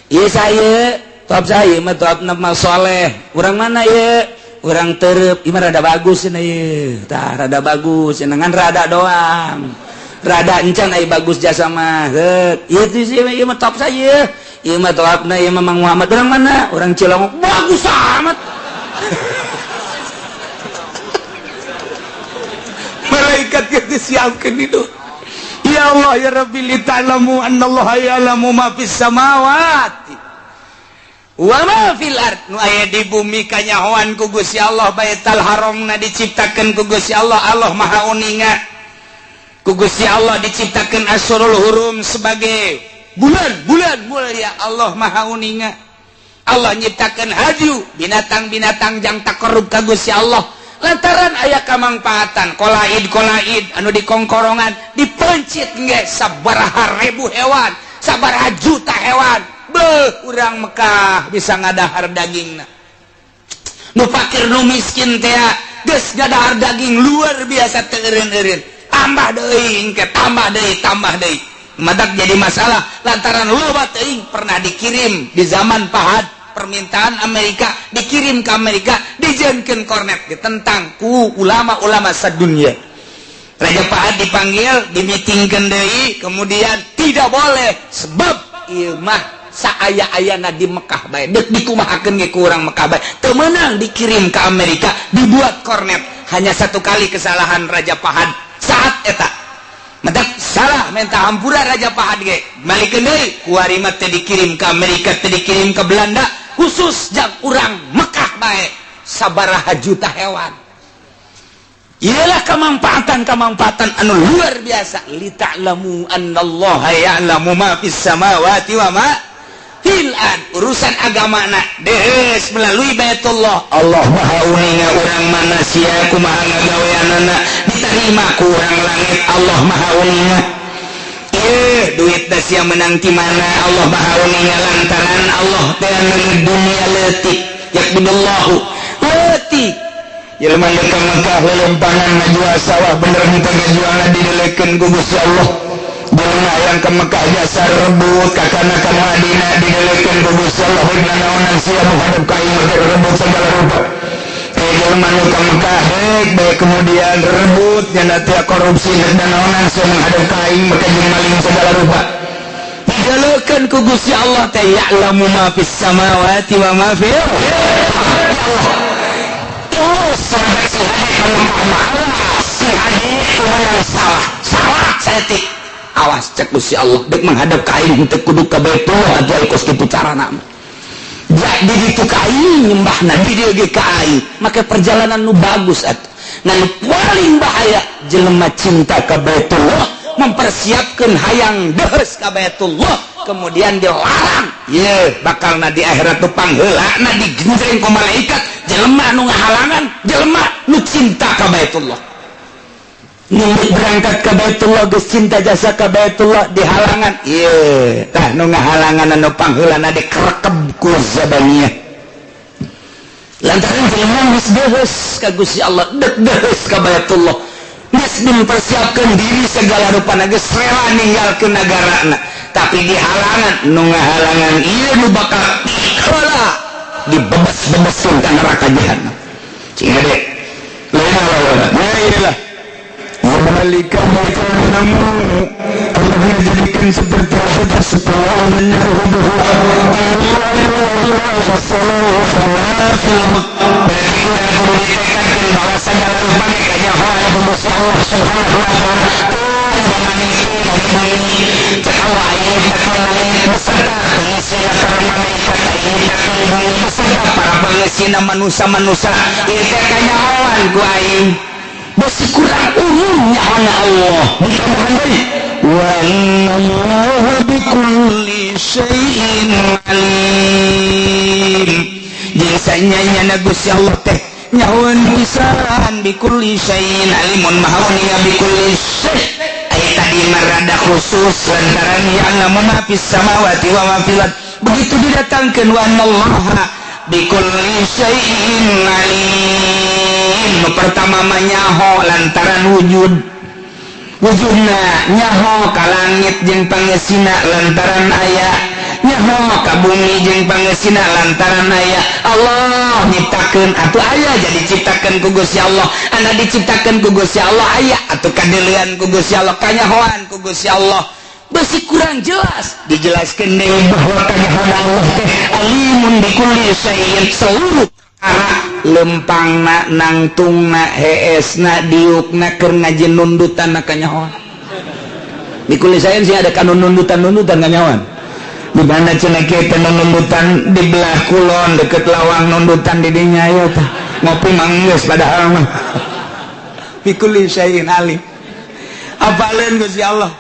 ieu saye toab saye mah toab nama soleh urang mana ye urang teureub ieu mah rada bagus cenah ieu tah rada bagus cenah ngan rada doang rada encan ai bagus jasa mah ieu teh ieu mah toab saye ieu mah toabna ieu mah Mang Muhammad urang mana urang Cilongok bagus amat. Malaikat geus disiapkeun itu. Ieu ya Allah ya Rabbi li ta'lamu annallaha ya'lamu ma fis samawati wa ma fil ard. Nu aya di bumi kanyahoan ku Gusti Allah, Baitul Haramna diciptakeun ku Gusti Allah, Allah Maha Uninga. Ku Gusti Allah diciptakeun Asyurul Hurum sebagai bulan-bulan mulia, Allah Maha Uninga. Allah nyiptakeun hadiu binatang-binatang jang takarrub ka Gusti Allah. Lantaran aya kamangpaatan kolaid anu dikongkorongan dipencit ge sabaraha ribu hewan, sabaraha juta hewan. Beuh, urang Mekah bisa ngadahar dagingna. Nu fakir nu miskin teh geus ngadahar daging luar biasa teu eureun-eureun. Tambah deui engke, tambah deui. Madak jadi masalah lantaran loba teuing pernah dikirim di zaman Pahad. Permintaan Amerika dikirim ke Amerika, dijenkeun kornet ditentang ku ulama-ulama sadunya. Raja Fahad dipanggil, dimitingkeun deui, kemudian tidak boleh sebab ieu mah saaya-ayana di Mekah bae. Deuk dikumahakeun ge ku urang Mekah bae. Teu meunang dikirim ke Amerika, dibuat kornet. Hanya satu kali kesalahan Raja Fahad saat eta. Madak salah minta hampura Raja Fahad ge. Malikeun deui, kuari mah teu dikirim ke Amerika, teu dikirim ke Belanda. Khusus jang urang Mekah bae sabaraha juta hewan. Ialah kemanfaatan anu luar biasa. Li ta'lamu annallaha ya'lamu ma fis samawati wa ma fil ard. Urusan agamana deus melalui Baitullah. Allah Maha Uninga urang manusia kumaha ngagaweanana diterima ku urang langit. Allah Maha Uninga. Duit sia menang ti mana Allah Maha Uninga lantaran Allah teh dunia leutik yakbudullahu leutik. Jelema ka Mekah lelempangan ngajual sawah bener henteu ngajualna didelekeun ku Gusti Allah. Jelema yang ka Mekah jasa rebut ka kana ka Madinah didelekeun ku Gusti Allah. Hidna naonan sia hadap ka ieu rebut segala rupa. Jelema nu ka Mekah baik kemudian rebut nya teh korupsi dan naonan sia menghadap ka aing maka jeung maling segala rupa. Dijalekeun ku Gusti Allah teh ya'lamu ma fis samawati wa ma fil ardh. Si hadis salah setik. Awas cek Gusti Allah dek menghadap ka aing teu kudu ka Baitullah atuh kos kitu carana. Jadi ditu ka aing nyembahna di dieu ge ka aing. Maka perjalanan nu bagus atuh. Ngan paling bahaya jelema cinta ka Baitullah mempersiapkan hayang deus ka Baitullah kemudian dilarang bakalna di akhirat tu pangheulana digenjreng ku malaikat jelema nu ngahalangan jelema nu cinta ka Baitullah nu berangkat ka Baitullah geus cinta jasa ka Baitullah dihalangan tah nu ngahalangan anu pangheulana dikerekeb ku zabaniyah lantaran jelema geus deus ka Gusti Allah deus ka Baitullah geus mempersiapkan diri segala rupana geus rela ninggalkeun nagarana tapi dihalangan nu ngahalangan ieu nu bakal heula dibebas-bebasin ka neraka jahanam cing ade lain Wabalikan namu Allah menjadikan seperti apa setelah menyuruh para pengesina manusia-manusia itu kanyawan ku aing besi kurang umumnya hanya Allah wa innallaha bikulli syai'in alim biasanya nyana Gusti Allah teh nyawan pisan bikulli syai'in alimun mahawniya bikulli syai' aya tadi marada khusus lantaran ya'lamu ma fis samawati wa ma fil ard begitu didatangkeun wa innallaha bikulli syai'in alim pertama nyaho lantaran wujudna nyaho ka langit jeung pangesina lantaran aya nyaho ka bumi jeung pangesina lantaran aya Allah nyiptakeun atuh aya jadi ciptakeun ku Gusti Allah anu diciptakeun ku Gusti Allah aya atuh kadeulean ku Gusti Allah kanyahoan ku Gusti Allah besi kurang jelas dijelaskeun deui bahwa kanyahoan Allah alimun bikulli syai'in seluruh lempangna nangtungna heesna diukna keur ngajeun nundutanna kanyahoan saya sih ada kanun nundutan nganyawan di mana cenah kieu teh nundutan di belah kulon deket lawang nundutan di dinya aya teh ngopi manggeus padahal mah bikulli syai'in alim apaleun Gusti Allah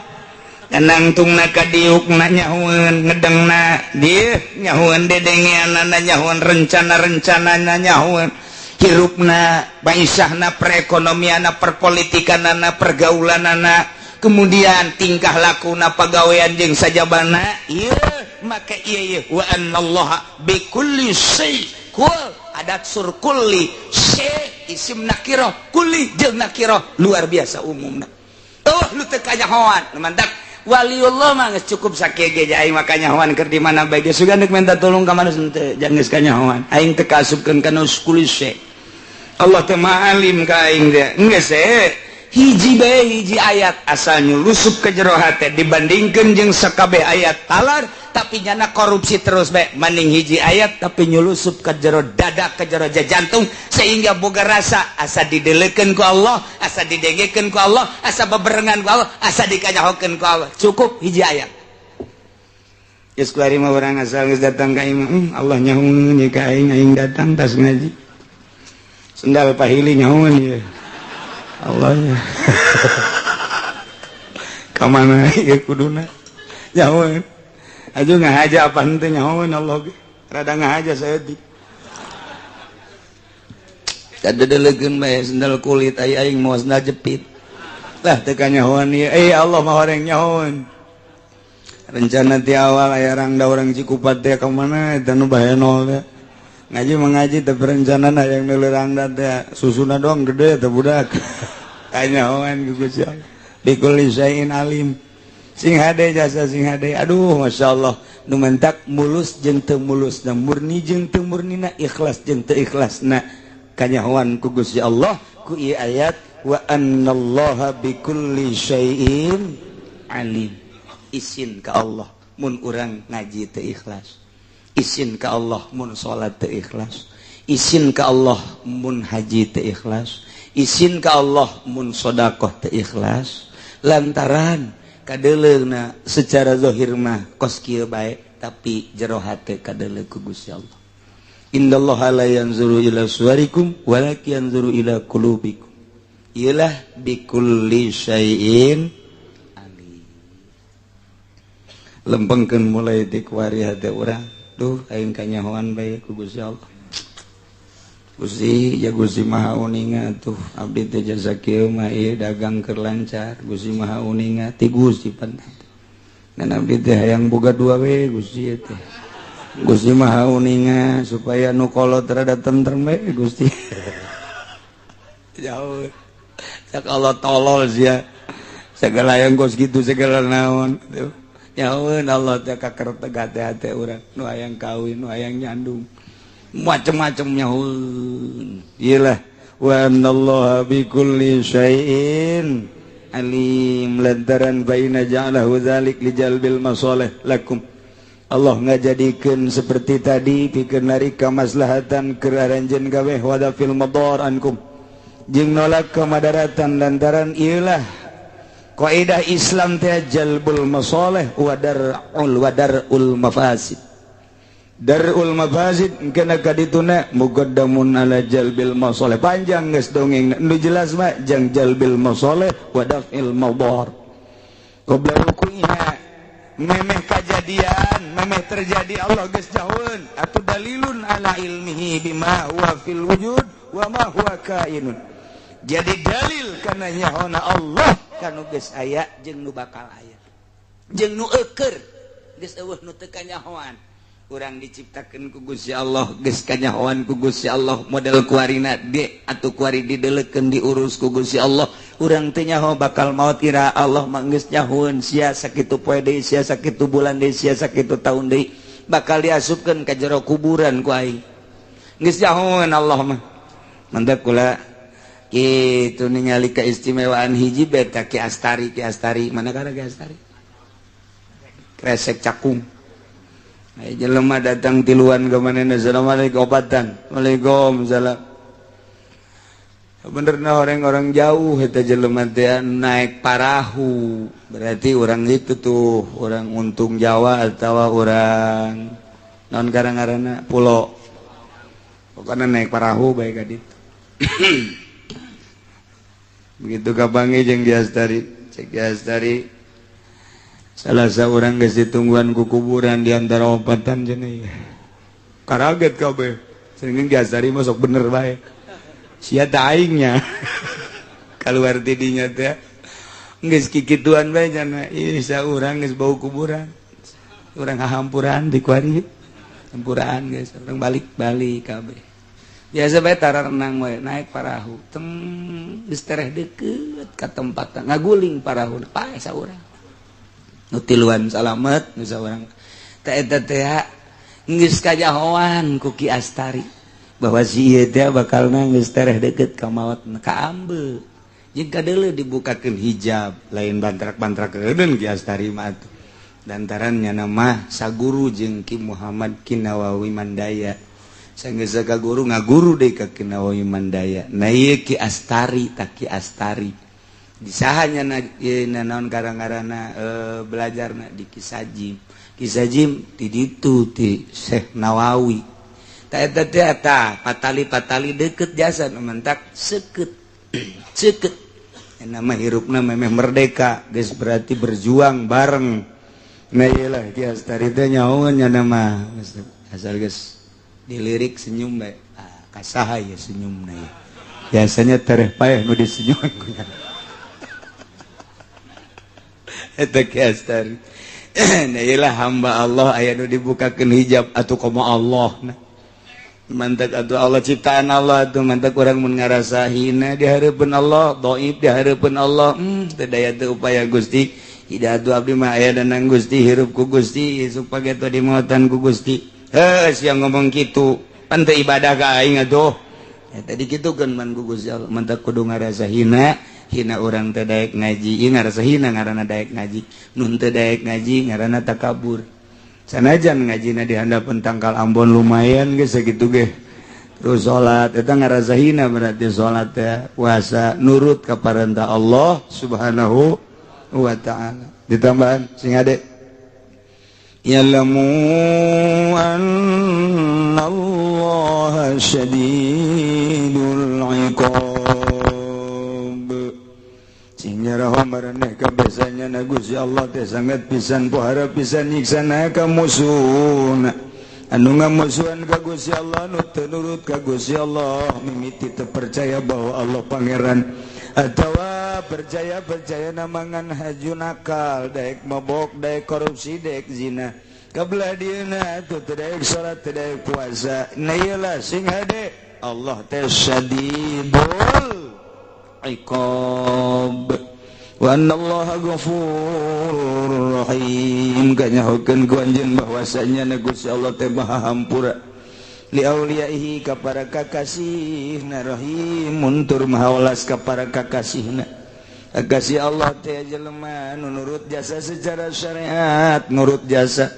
nangtungna ka diukna nyahueun ngedengna dieu nyahueun dedengeanna nyahueun rencana-rencanana nyahueun hirupna baisahna perekonomianna perpolitikanana pergaulanana kemudian tingkah lakuna pagawean jeung sajabana ieu maka ieu wa anallaha bikulli syai' kul adat sur kulli syai' isim nakirah kulli jeung nakirah luar biasa umumna lu teu kanyahoan mantak waliullah mah geus cukup sakege aing makanya nyahoan keur di mana bae geus sugan deuk minta tolong ka mana teu jangan geus kanyahoan aing teu kaasupkeun kana kulli syai' Allah teh ma'alim ka aing teh geus hiji bae hiji ayat asal nyulusup ke jero hate dibandingkeun jeung sakabeh ayat talar tapi nyana korupsi terus bae maning hiji ayat tapi nyulusup ke jero dada ke jero jantung sehingga boga rasa asa didelekeun ku Allah asa didengekeun ku Allah asa beberengan ku Allah asa dikanyahokeun ku Allah cukup hiji ayat geus kuari mah urang asal geus datang ka imam Allah nyahoeun ye ka aing datang tas ngaji sendal pahili nyahoeun ye Allah ya kamana ya kuduna nyahoeun aju ngahaja apa henteu nyahoeun Allah ge rada ngahaja saeutik kadedelegeun bae sendal kulit aya aing moal sendal jepit lah teu kanyahoan ieu Allah mah horeng nyahoeun rencana ti awal aya rangda urang Cikupat teh ka mana eta nu bahenol teh ngaji mengaji tapi rencanana yang nelerangda teh susuna doang gede teh budak kanyahoan ku Gusti Allah bikulli syai'in alim sing hade jasa sing hade aduh masyaallah nu mentak mulus jeung teu mulusna murni jeung teu murnina ikhlas jeung teu ikhlasna kanyahoan ku Gusti Allah ku ieu ayat wa annallaha bikulli syai'in alim isin ka Allah mun urang ngaji teu ikhlas isin ka Allah mun salat teu ikhlas isin ka Allah mun haji teu ikhlas isin ka Allah mun sedekah teu ikhlas lantaran kadeleungna secara zahir mah kos kieu bae tapi jero hate kadeleung ku Gusti Allah innallaha la yanzuru ila suwarikum walakin yanzuru ila qulubikum ialah bikulli syai'in alim lempengkeun mulai ti kuari hate urang duh aing kanyahoan bae ku Gusti Allah Gusti ya Gusti Maha Uninga tuh abdi teh jasa kieu mah ieu dagang keur lancar Gusti Maha Uninga ti Gusti pantah dan abdi teh hayang boga dua we Gusti teh Gusti Maha Uninga supaya nu kolot rada tentrem we Gusti jauh sak Allah tolol sia segala yang kos kitu segala naon tuh nyahoeun Allah teh kaker tegah teh hate urang nu hayang kawin nu hayang nyandung macam-macam nyahoeun iyalah wa anallaha bikulli syai'in alim lantaran baina ja'alahu dzalik lijalbil masalih lakum Allah ngajadikeun seperti tadi pikeun nari kamaslahatan keur aranjeun gawe wadafil madar ankum jeung nolak kamadaratan lantaran iyalah kaidah Islam teh jalbul masalih wa darul mafasid darul mafasid kana kadituna muqaddamun ala jalbil masalih panjang geus dongeng nu jelas mah jang jalbil masalih wa dafil madar qabla rukuiha memeh kajadian memeh terjadi Allah geus jauheun atuh dalilun ala ilmihi bima huwa fil wujud wa ma huwa kainun jadi dalil kana nyahoana Allah kanu geus aya jeung nu bakal aya jeung nu eukeur geus eueuh nu teu kanyahoan urang diciptakeun ku Gusti Allah geus kanyahoan ku Gusti Allah model kuarina de atuh kuari didelekeun diurus ku Gusti Allah urang teu nyaho bakal maot ira Allah mah geus nyahoeun sia sakitu poe deui sia sakitu bulan deui sia sakitu taun deui bakal diasupkeun ka jero kuburan ku aing geus nyahoeun Allah mah mantep kula kitu ningali keistimewaan hiji beta Ki Astari mana gara Ki Astari kresek cakung jelema datang tiluan ke manehna assalamualaikum obatan waalaikumsalam benerna orang-orang jauh eta jelema teh naik parahu berarti orang itu tuh orang untung Jawa atau orang non garang-garana pulau pokoknya naik parahu baik ka ditu begitu kabangi jeung Ki Astari cek Ki Astari salah seorang geus ditungguan ku kuburan di antara ompatan cenah karaget kabeh sering Ki Astari mah sok bener bae sia teh aingnya kaluar ti dinya teh geus kikituan bae cenah ieu saurang geus bau kuburan urang hahampuran di kuari hampuraan geus urang balik-balik kabeh biasa bae tara renang we naik parahu teng geus tereh deukeut ka tempat ngaguling parahu pae saurang nu tiluan salamet nu saurang teh eta teh geus kajahoan ku Ki Astari bahwa si ieu teh bakalna geus tereh deukeut ka maot ka ambe jeung kadeuleu dibukakeun hijab lain bantrak-bantrakeun Ki Astari mah lantaran nya mah saguru jeung Ki Muhammad Kinawawi Mandaya sanggeus ka guru ngaguru deui ka Kinawawi Mandaya na ieu Ki Astari tak Ki Astari di sahanya naon garang-garana belajarna di Kisajim di ditu ti Syekh Nawawi ta eta teh eta patali-patali deukeut jasa mentak seukeut seukeut nama hirupna memeh merdeka geus berarti berjuang bareng nah ieu lah Ki Astari teh nyahoan nya nama asal geus dilirik senyum bae kasaha ya senyumna ya biasanya tereh paeh nu disenyum eta Ki Astari nah iyalah hamba Allah aya nu dibukakeun hijab atuh komo Allah nah mantak atuh Allah ciptaan Allah atuh mantak urang mun ngarasa hina di hareupeun Allah dhaif di hareupeun Allah teu daya teu upaya Gusti hidayah abdi mah aya danang Gusti hirup ku Gusti supaya teu dimaotan ku Gusti sia ngomong kitu pan teu ibadah ka aing atuh eta dikitukeun man ku Gusti Allah mantak kudu ngarasa hina urang teu daek ngaji ieu ngarasa hina ngaranna daek ngaji nun teu daek ngaji ngaranna takabur sanajan ngajina di handapeun tangkal Ambon lumayan geus sakitu ge terus salat eta ngarasa hina berarti salat teh puasa nurut ka parentah Allah Subhanahu wa ta'ala ditambahan sing ade ya'lamu annallaha syadidul iqab nyaraha maraneh kabesanya na Gusti Allah teh sangat pisan pohara pisan nyiksana ka musuhna anu ngamusuhan ka Gusti Allah nu teu nurut ka Gusti Allah mimiti teu percaya bahwa Allah pangeran atawa percaya namangan haju nakal daek mabok daek korupsi daek zina kabelah dieuna teu daek salat teu daek puasa na ieu lah sing hade Allah teh syadidul iqab wa annallaha ghafurur rahim kanyahokeun ku anjeun bahwasanya na Gusti Allah teh maha hampura li auliyaihi ka para kakasihna rahim muntur maha welas ka para kakasihna kakasih Allah teh jelema nu nurut jasa secara syariat nurut jasa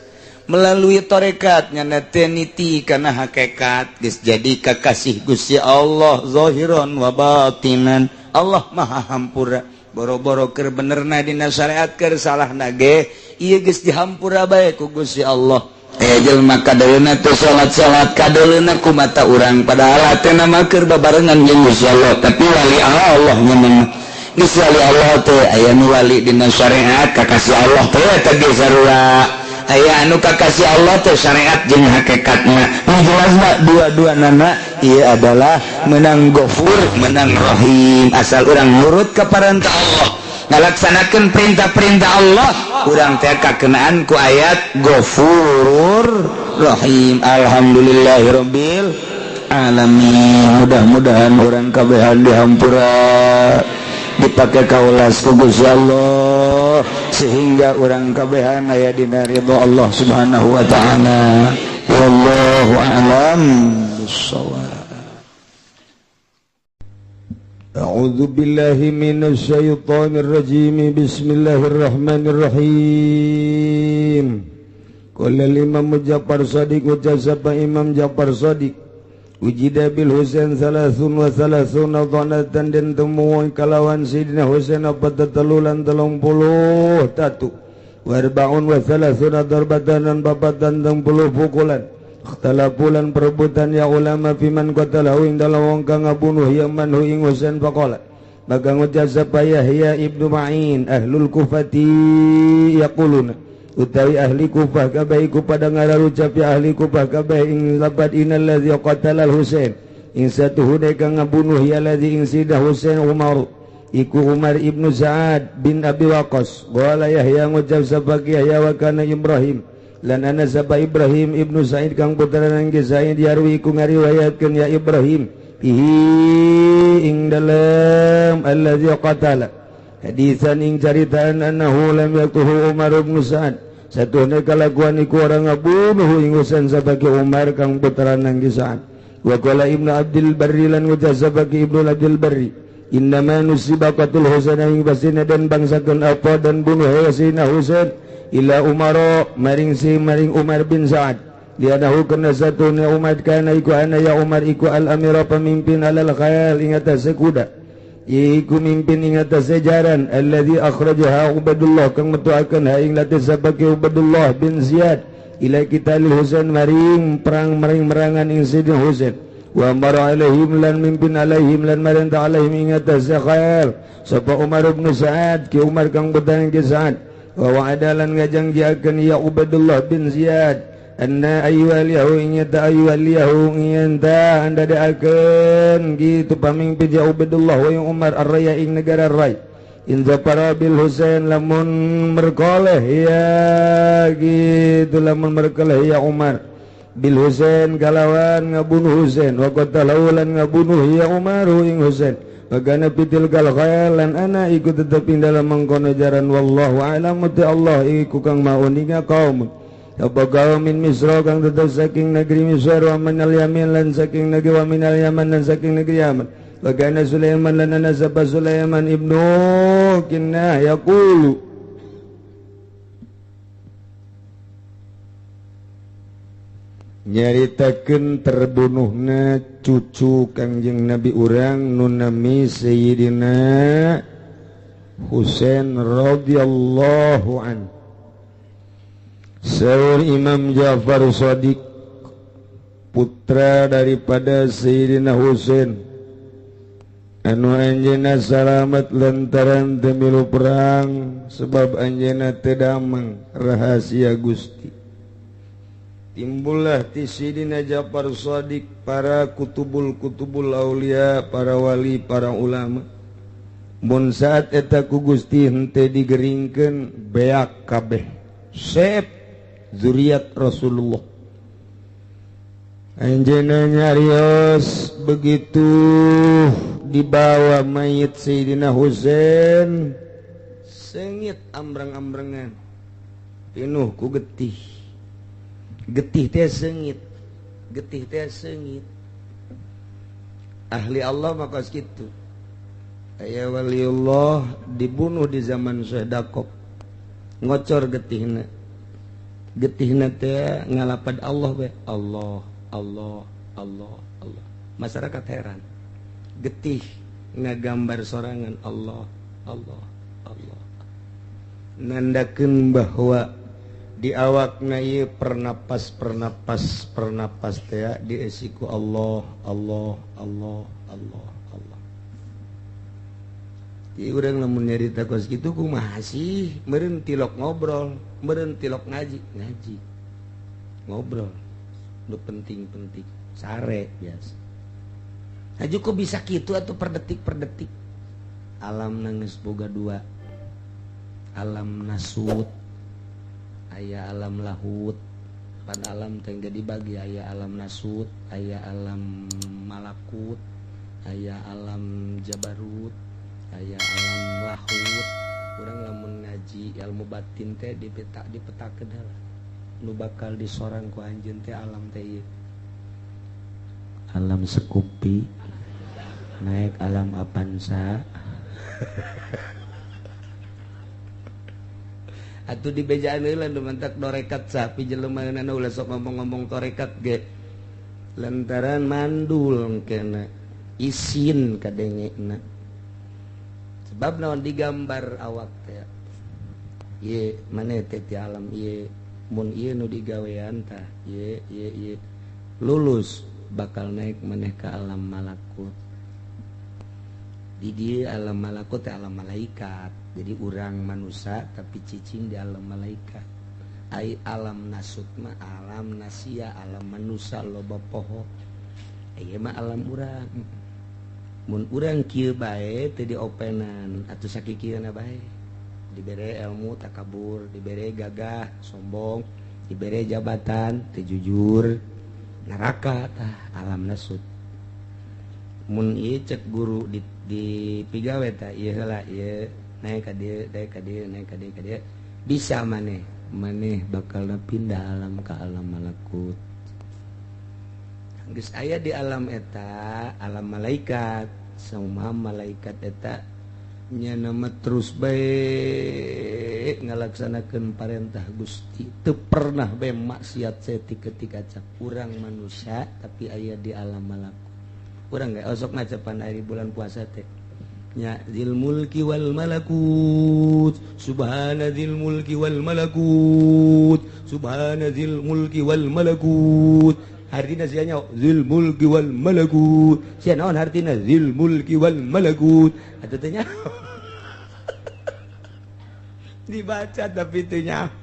melalui tarekat nya teh niti kana hakikat geus jadi kakasih Gusti Allah zahiran wa batinan Allah maha hampura boro-boro keur benerna dina syariat keur salahna ge ieu geus dihampura bae ku Gusti Allah jelema kadeulina teu salat kadeulina ku mata urang padahal atena mah keur babarengan jeung Gusti Allah tapi wali Allah nya mah geus wali Allah teh aya nu wali dina syariat kakasih Allah teh eta ge sarua aya anu kakasih Allah teh syariat jeung hakikatna nu jelasna dua-duanana ieu adalah menang Ghafur menang Rahim asal urang nurut ka parentah Allah ngalaksanakeun perintah-perintah Allah urang teh kakenaan ku ayat Ghafurur Rahim alhamdulillahirabbil alamin mudah-mudahan urang kabehan dihampura dipake kaulas ku Gusti Allah sehingga urang kabehan aya dina ridho Allah Subhanahu wa ta'ala wallahu a'lam bissawab. A'udzu billahi minasy syaithanir rajim bismillahirrahmanirrahim qala Imam Ja'far Shadiq ucap Imam Ja'far Shadiq ujida bil Husain salasun wa salasuna dhanatan den temuan kalawan Sidina Husain apa tetelulan 30 tatu warbaun wa salasuna darbatan dan babatan 30 pukulan ikhtalafulan perebutan ya ulama fiman qatalahu ing dalam wong kang ngabunuh ya manhu ing Husain faqala maka ngucap sapa Yahya ibnu Ma'in ahlul kufati yaquluna utawi ahli Kufah kabeh iku pada ngararucap ya ahli Kufah kabeh ing labat innal ladzi qatala Husain ing satuhune kang ngabunuh ya ladzi ing Sidina Husain Umar iku Umar ibnu Sa'ad bin Abi Waqqas qala Yahya ngucap sapa Yahya wa kana Ibrahim lan ana sapa Ibrahim ibnu Sa'id kang putra nang Sa'id yarwi iku ngariwayatkeun ya Ibrahim ihi ing dalam alladzi qatala hadisan ing caritaan annahu lam yaqtuhu Umar bin Sa'ad satuhna kalakuan iku orang ngabunuh ing Husain sabagi Umar kang putra nang Sa'ad wa qala Ibnu Abdul Barri lan ngucap sabagi Ibnu Abdul Barri innama nusiba qatul Husain ing basina dan bangsakeun apa dan bunuh Husain ila Umar maring Umar bin Sa'ad lianahu kana satuhna Umar kana iku ana ya Umar iku al amira pemimpin alal khayal ing atas kuda iku mimpin ing atas jaran alladzi akhrajaha Ubaidullah kang metuakeun ha ing latih sabaki Ubaidullah bin Ziyad ila qitalil Husain maring perang merangan ing Sidina Husain wa amara alaihim lan mimpin alaihim lan maranta alaihim ing atas khayal sapa Umar bin Sa'ad ki Umar kang betang ki Sa'ad wa wa'adalan ngajangjiakeun ya Ubaidullah bin Ziyad anna ayyuhaliyahu inyata ayyuhaliyahu inyata anda da'akan gitu pamimpin ya Ubaidullah wa yung Umar ar-raya ing negara ray in zafara bil Husain lamun merkoleh ya gitu lamun merkoleh ya Umar bil Husain kalawan ngabunuh Husain wa qatalahu lan ngabunuh ya Umar ing Husain bagana pitil kal khayalan ana ikut tetep dalam mengkono jaran wallahu a'lam ta Allah iku kang maun ing kaum apa kaum min Misra kang tetep saking negeri Misra wa minal Yaman lan saking negeri wa minal Yaman lan saking negeri Yaman wa kana Sulaiman lan ana sapa Sulaiman ibnu Kinnah yaqulu nyaritakeun terbunuhna cucu Kangjeng Nabi urang nu nami Sayyidina Husain radhiyallahu anhu. Saur Imam Ja'far Shadiq putra daripada Sayyidina Husain anu anjeunna salamet lantaran teu milu perang sebab anjeunna teu damang rahasia Gusti. Timbullah ti Sayyidina Ja'far Shadiq para kutubul aulia, para wali, para ulama. Mun saat eta ku Gusti henteu digeringkeun beak kabeh. Sep zuriat Rasulullah. Anjeunna nyarios begitu dibawa mayit Sayyidina Husain seungit ambrang-ambrangan pinuh ku getih. Getih teh seungit. Getih teh seungit. Ahli Allah maka kitu. Aya waliullah dibunuh di zaman Syedakop. Ngocor getihna. Getihna teh ngalapad Allah we. Allah, Allah, Allah, Allah. Masyarakat heran. Getih ngagambar sorangan Allah, Allah, Allah. Nandakeun bahwa di awakna ieu pernapas teh diesiku Allah, Allah, Allah, Allah, Allah. Jadi urang lamun nyarita kos kitu kumaha sih? Meureun tilok ngobrol, meureun tilok ngaji. Ngobrol. Nu penting-penting, sare biasa. Aju kok bisa kitu atuh per detik. Alam nangis boga dua. Alam nasut, aya alam lahut. Pan alam teh dibagi aya alam nasut, aya alam malakut, aya alam jabarut, aya alam lahut. Urang lamun ngaji ilmu batin teh dipetakeun heula. Nu bakal disorang ku anjeun teh alam teh ieu. Alam sekupi, naik alam apansa. Atuh dibejaan heula nu mentak dorekat sapi jelema anu ulah sok ngomong-ngomong torekat ge. lantaran mandul kena isin kadengena sebab naon digambar awak teh ye maneh teh ti alam ye mun ieu nu digawean tah ye lulus bakal naik maneh ka alam malakut di dieu alam malakut teh alam malaikat jadi urang manusia tapi cicing di alam malaikat ai alam nasut mah alam nasia alam manusia loba poho ieu mah alam urang mun urang kieu bae teu diopenan atuh sakikieuna bae dibere ilmu takabur dibere gagah sombong dibere jabatan teu jujur neraka tah alam nasut mun ieu cek guru di pigawe tah ieu heula ieu naik ka dieu naik ka dieu naik ka dieu bisa maneh bakal pindah alam ka alam malakut geus aya di alam eta alam malaikat saumah malaikat eta nya nama terus bae ngalaksanakeun parentah Gusti teu pernah bae maksiat saeutik ketika cak urang manusia tapi aya di alam malakut urang ge osok ngacapan ari bulan puasa teh nya zil mulki wal malakut subhana zil mulki wal malakut subhana zil mulki wal malakut artina sia nya zil mulki wal malakut sia naon artina zil mulki wal malakut atuh teh nya dibaca tapi teu nya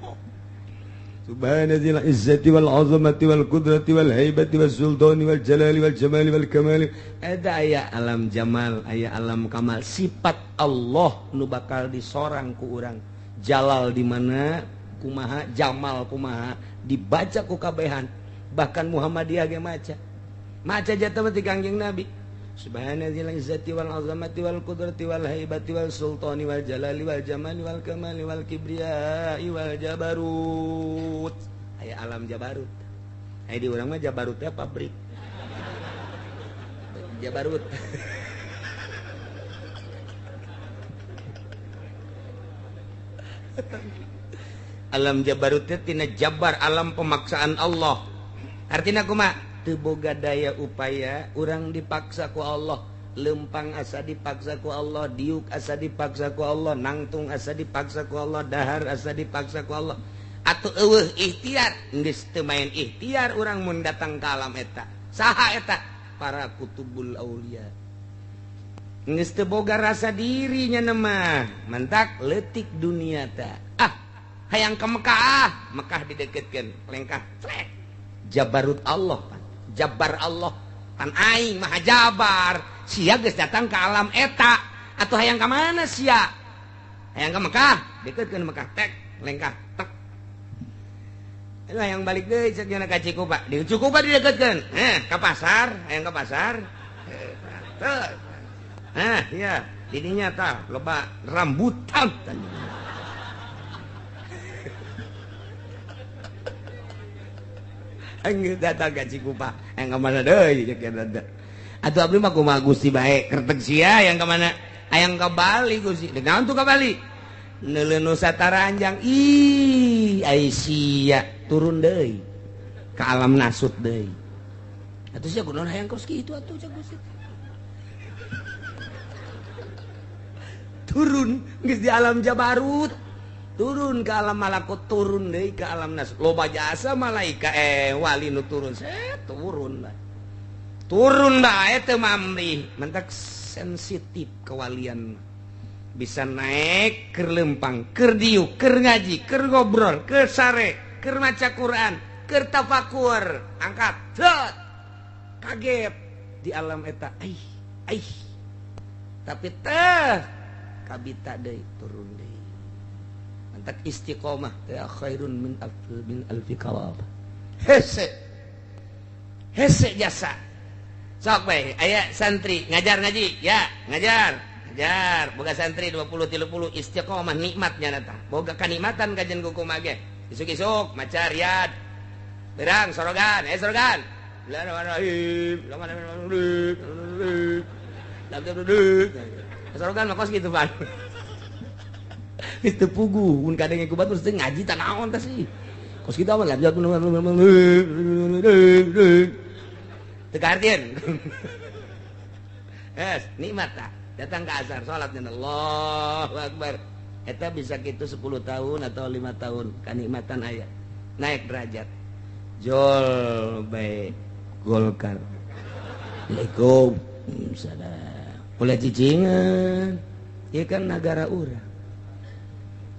subhana zil izzati wal azamati wal qudrati wal haibati wal sultani wal jalali wal jamali wal kamali ada aya alam jamal aya alam kamal sifat Allah nu bakal disorang ku urang jalal di mana kumaha jamal kumaha dibaca ku kabehan bahkan Muhammadiyah ge maca jata mah ti Kangjeng Nabi subhana zil izzati wal azamati wal qudrati wal haibati wal sultani wal jalali wal jamali wal kamali wal kibriya wal jabarut aya alam jabarut aya di urang mah jabarut teh pabrik jabarut alam jabarut teh tina jabar alam pemaksaan Allah artina kumaha teu boga daya upaya urang dipaksa ku Allah lempang asa dipaksa ku Allah diuk asa dipaksa ku Allah nangtung asa dipaksa ku Allah dahar asa dipaksa ku Allah atuh eueuh ikhtiar geus teu main ikhtiar urang mun datang ka alam eta saha eta para kutubul aulia geus teu boga rasa diri nya mah mentak leutik dunia teh hayang ka Mekah Mekah dideukeutkeun lengkah cek jabarut Allah jabar Allah pan aing maha jabar sia geus datang ke alam eta atuh hayang ka mana sia hayang ka Mekah deukeutkeun Mekah tek lengkah tek hayang balik deui cek nya ka Cikupa di Cikupa dideukeutkeun ka pasar hayang ka pasar iya didinya tah loba rambutan Anggeus datang ka Cikupa, hayang ka mana deui cek eta. Atuh abdi mah kumaha Gusti bae, kerteg sia hayang ka mana? Hayang ka Bali Gusti. Naon tuh ka Bali? Neuleun nu sataranjang. Ih, ai sia turun deui ka alam nasut deui. Atuh sia kunaon hayang kos kitu atuh cek Gusti. Turun geus di alam jabarut. Turun ke alam malakut turun deui ke alam nas loba jasa malaika wali nu turun turun bae teu mamrih mentak sensitif kewalian bisa naik keur lempang keur diuk keur ngaji keur ngobrol keur sare keur maca Quran keur tafakur angkat kaget di alam eta tapi teh kabita deui turun deui tak istiqomah ya khairun min alfi kawab hese jasa sok bae aya santri ngajar ngaji ya ngajar boga santri 20 30 istiqomah nikmatnya nata boga kanikmatan kajian kuku mage isuk-isuk maca riyad berang sorogan sorogan sorogan mah kos gitu Pak itu pugu mun kadang ku batur teh ngaji tah naon tah sih kos kita mah lanjut tegarkeun. Nikmat tak datang ke asar salat dan Allahu Akbar eta bisa kitu 10 tahun atau 5 tahun kanikmatan aya naik derajat jol bae Golkar Assalamualaikum salam ulah cicingan ieu kan negara urang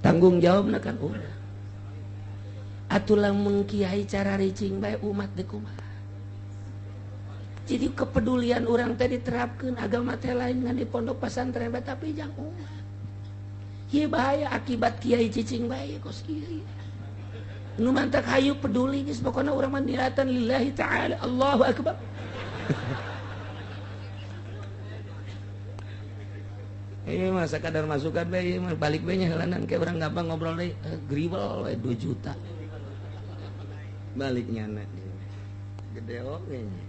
tanggung jawabna kan urang atuh lamun kiai cara ricing bae umat teh kumaha. Jadi kepedulian orang teh diterapkeun agama teh lain ngan di pondok pesantren tapi jang umat. Ieu bahaya akibat kiai cicing bae kos kieu. Nu mantak hayu peduli geus pokona urang mah niatan lillahi taala Allahu akbar. Mah sakadar masukan bae mah balik bae nya helanan ke urang gampang ngobrol deui gribel we 2 juta. Balik nyana. Gede oge nya.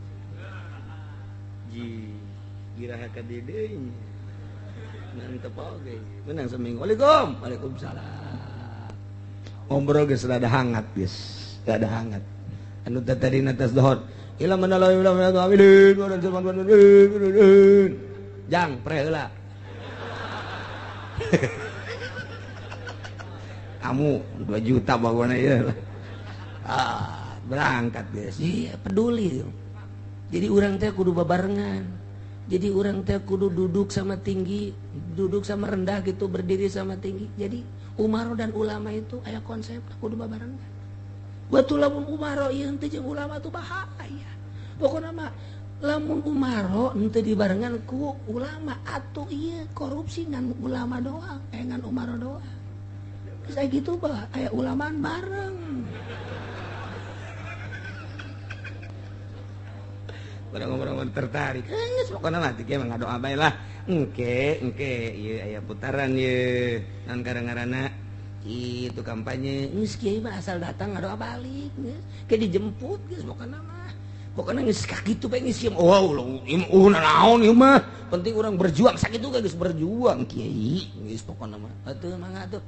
Giraha ka deui mantep oge menang seminggu Waalaikumsalam ngobrol geus rada hangat geus rada hangat anu tadi atas dohor ila manala ila amilin jang pre heula kamu 2 juta bagona ieu berangkat geus iya peduli jadi orang teh kudu babarengan jadi orang teh kudu duduk sama tinggi duduk sama rendah gitu berdiri sama tinggi jadi umaro dan ulama itu aya konsep kudu babarengan betul lamun umaro ieu teh jeung ulama tuh bahaya pokona mah lamun umaro henteu dibarengan ku ulama atuh ieu korupsi ngan ulama doang ngan umaro doang geus aya gitu bah aya ulamaan bareng orang-orang tertarik geus pokona mah teh mah ngadoa bae lah engke ieu aya putaran ieu naon ngaranna itu kampanye geus kieu mah asal datang ngadoa balik geus ke dijemput geus pokona geus kakitu bae geus ieu naon ieu mah penting urang berjuang sakitu geus berjuang kiai geus pokona mah atuh mangga atuh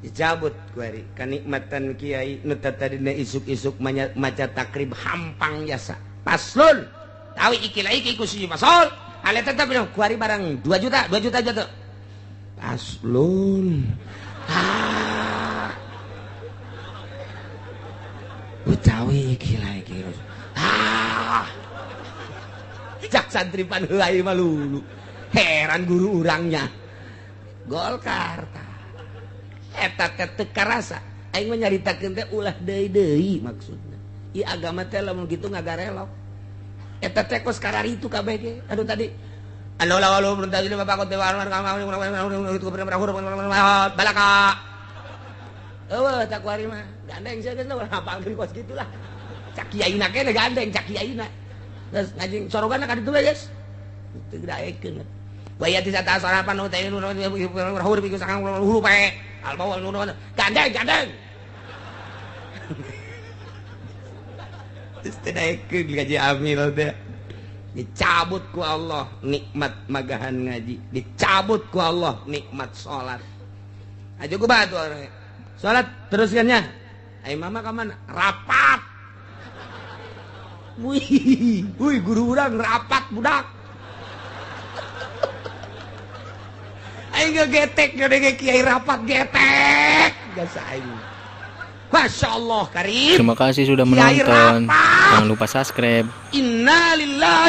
dicabut ku ari kanikmatan kiai nu tadina isuk-isuk maca takrib hampang jasa paslon tahu iki kusi masol ale tetep bilang kuari barang 2 juta jatuh paslon utawi iki cak santripan heulai malulu heran guru urangnya Golkar eta teh karasa aing mah nyaritakeun teh ulah deui maksudna ieu agama teh lamun kitu ngagarelok eta teh kos kararitu kabeh ge aduh tadi allo berentah ini bapak kote balaka tak kuari mah gandeng saya geus hafalkeun kos gitulah cak kiaina keneh gandeng cak kiaina geus ngajing soroganna ka ditu geus teu daekeun waya ti sata sarapan teh huruf iku sakang huruf pae albawa gandeng istirahatkeun gaji amil teh dicabut ku Allah nikmat magahan ngaji dicabut ku Allah nikmat salat aja ku batu salat teruskannya ai mama ka mana rapat wih guru urang rapat budak aing getek gede kiai rapat getek geus aing Masya Allah Karim. Terima kasih sudah menonton. Jangan lupa subscribe. Innalillahi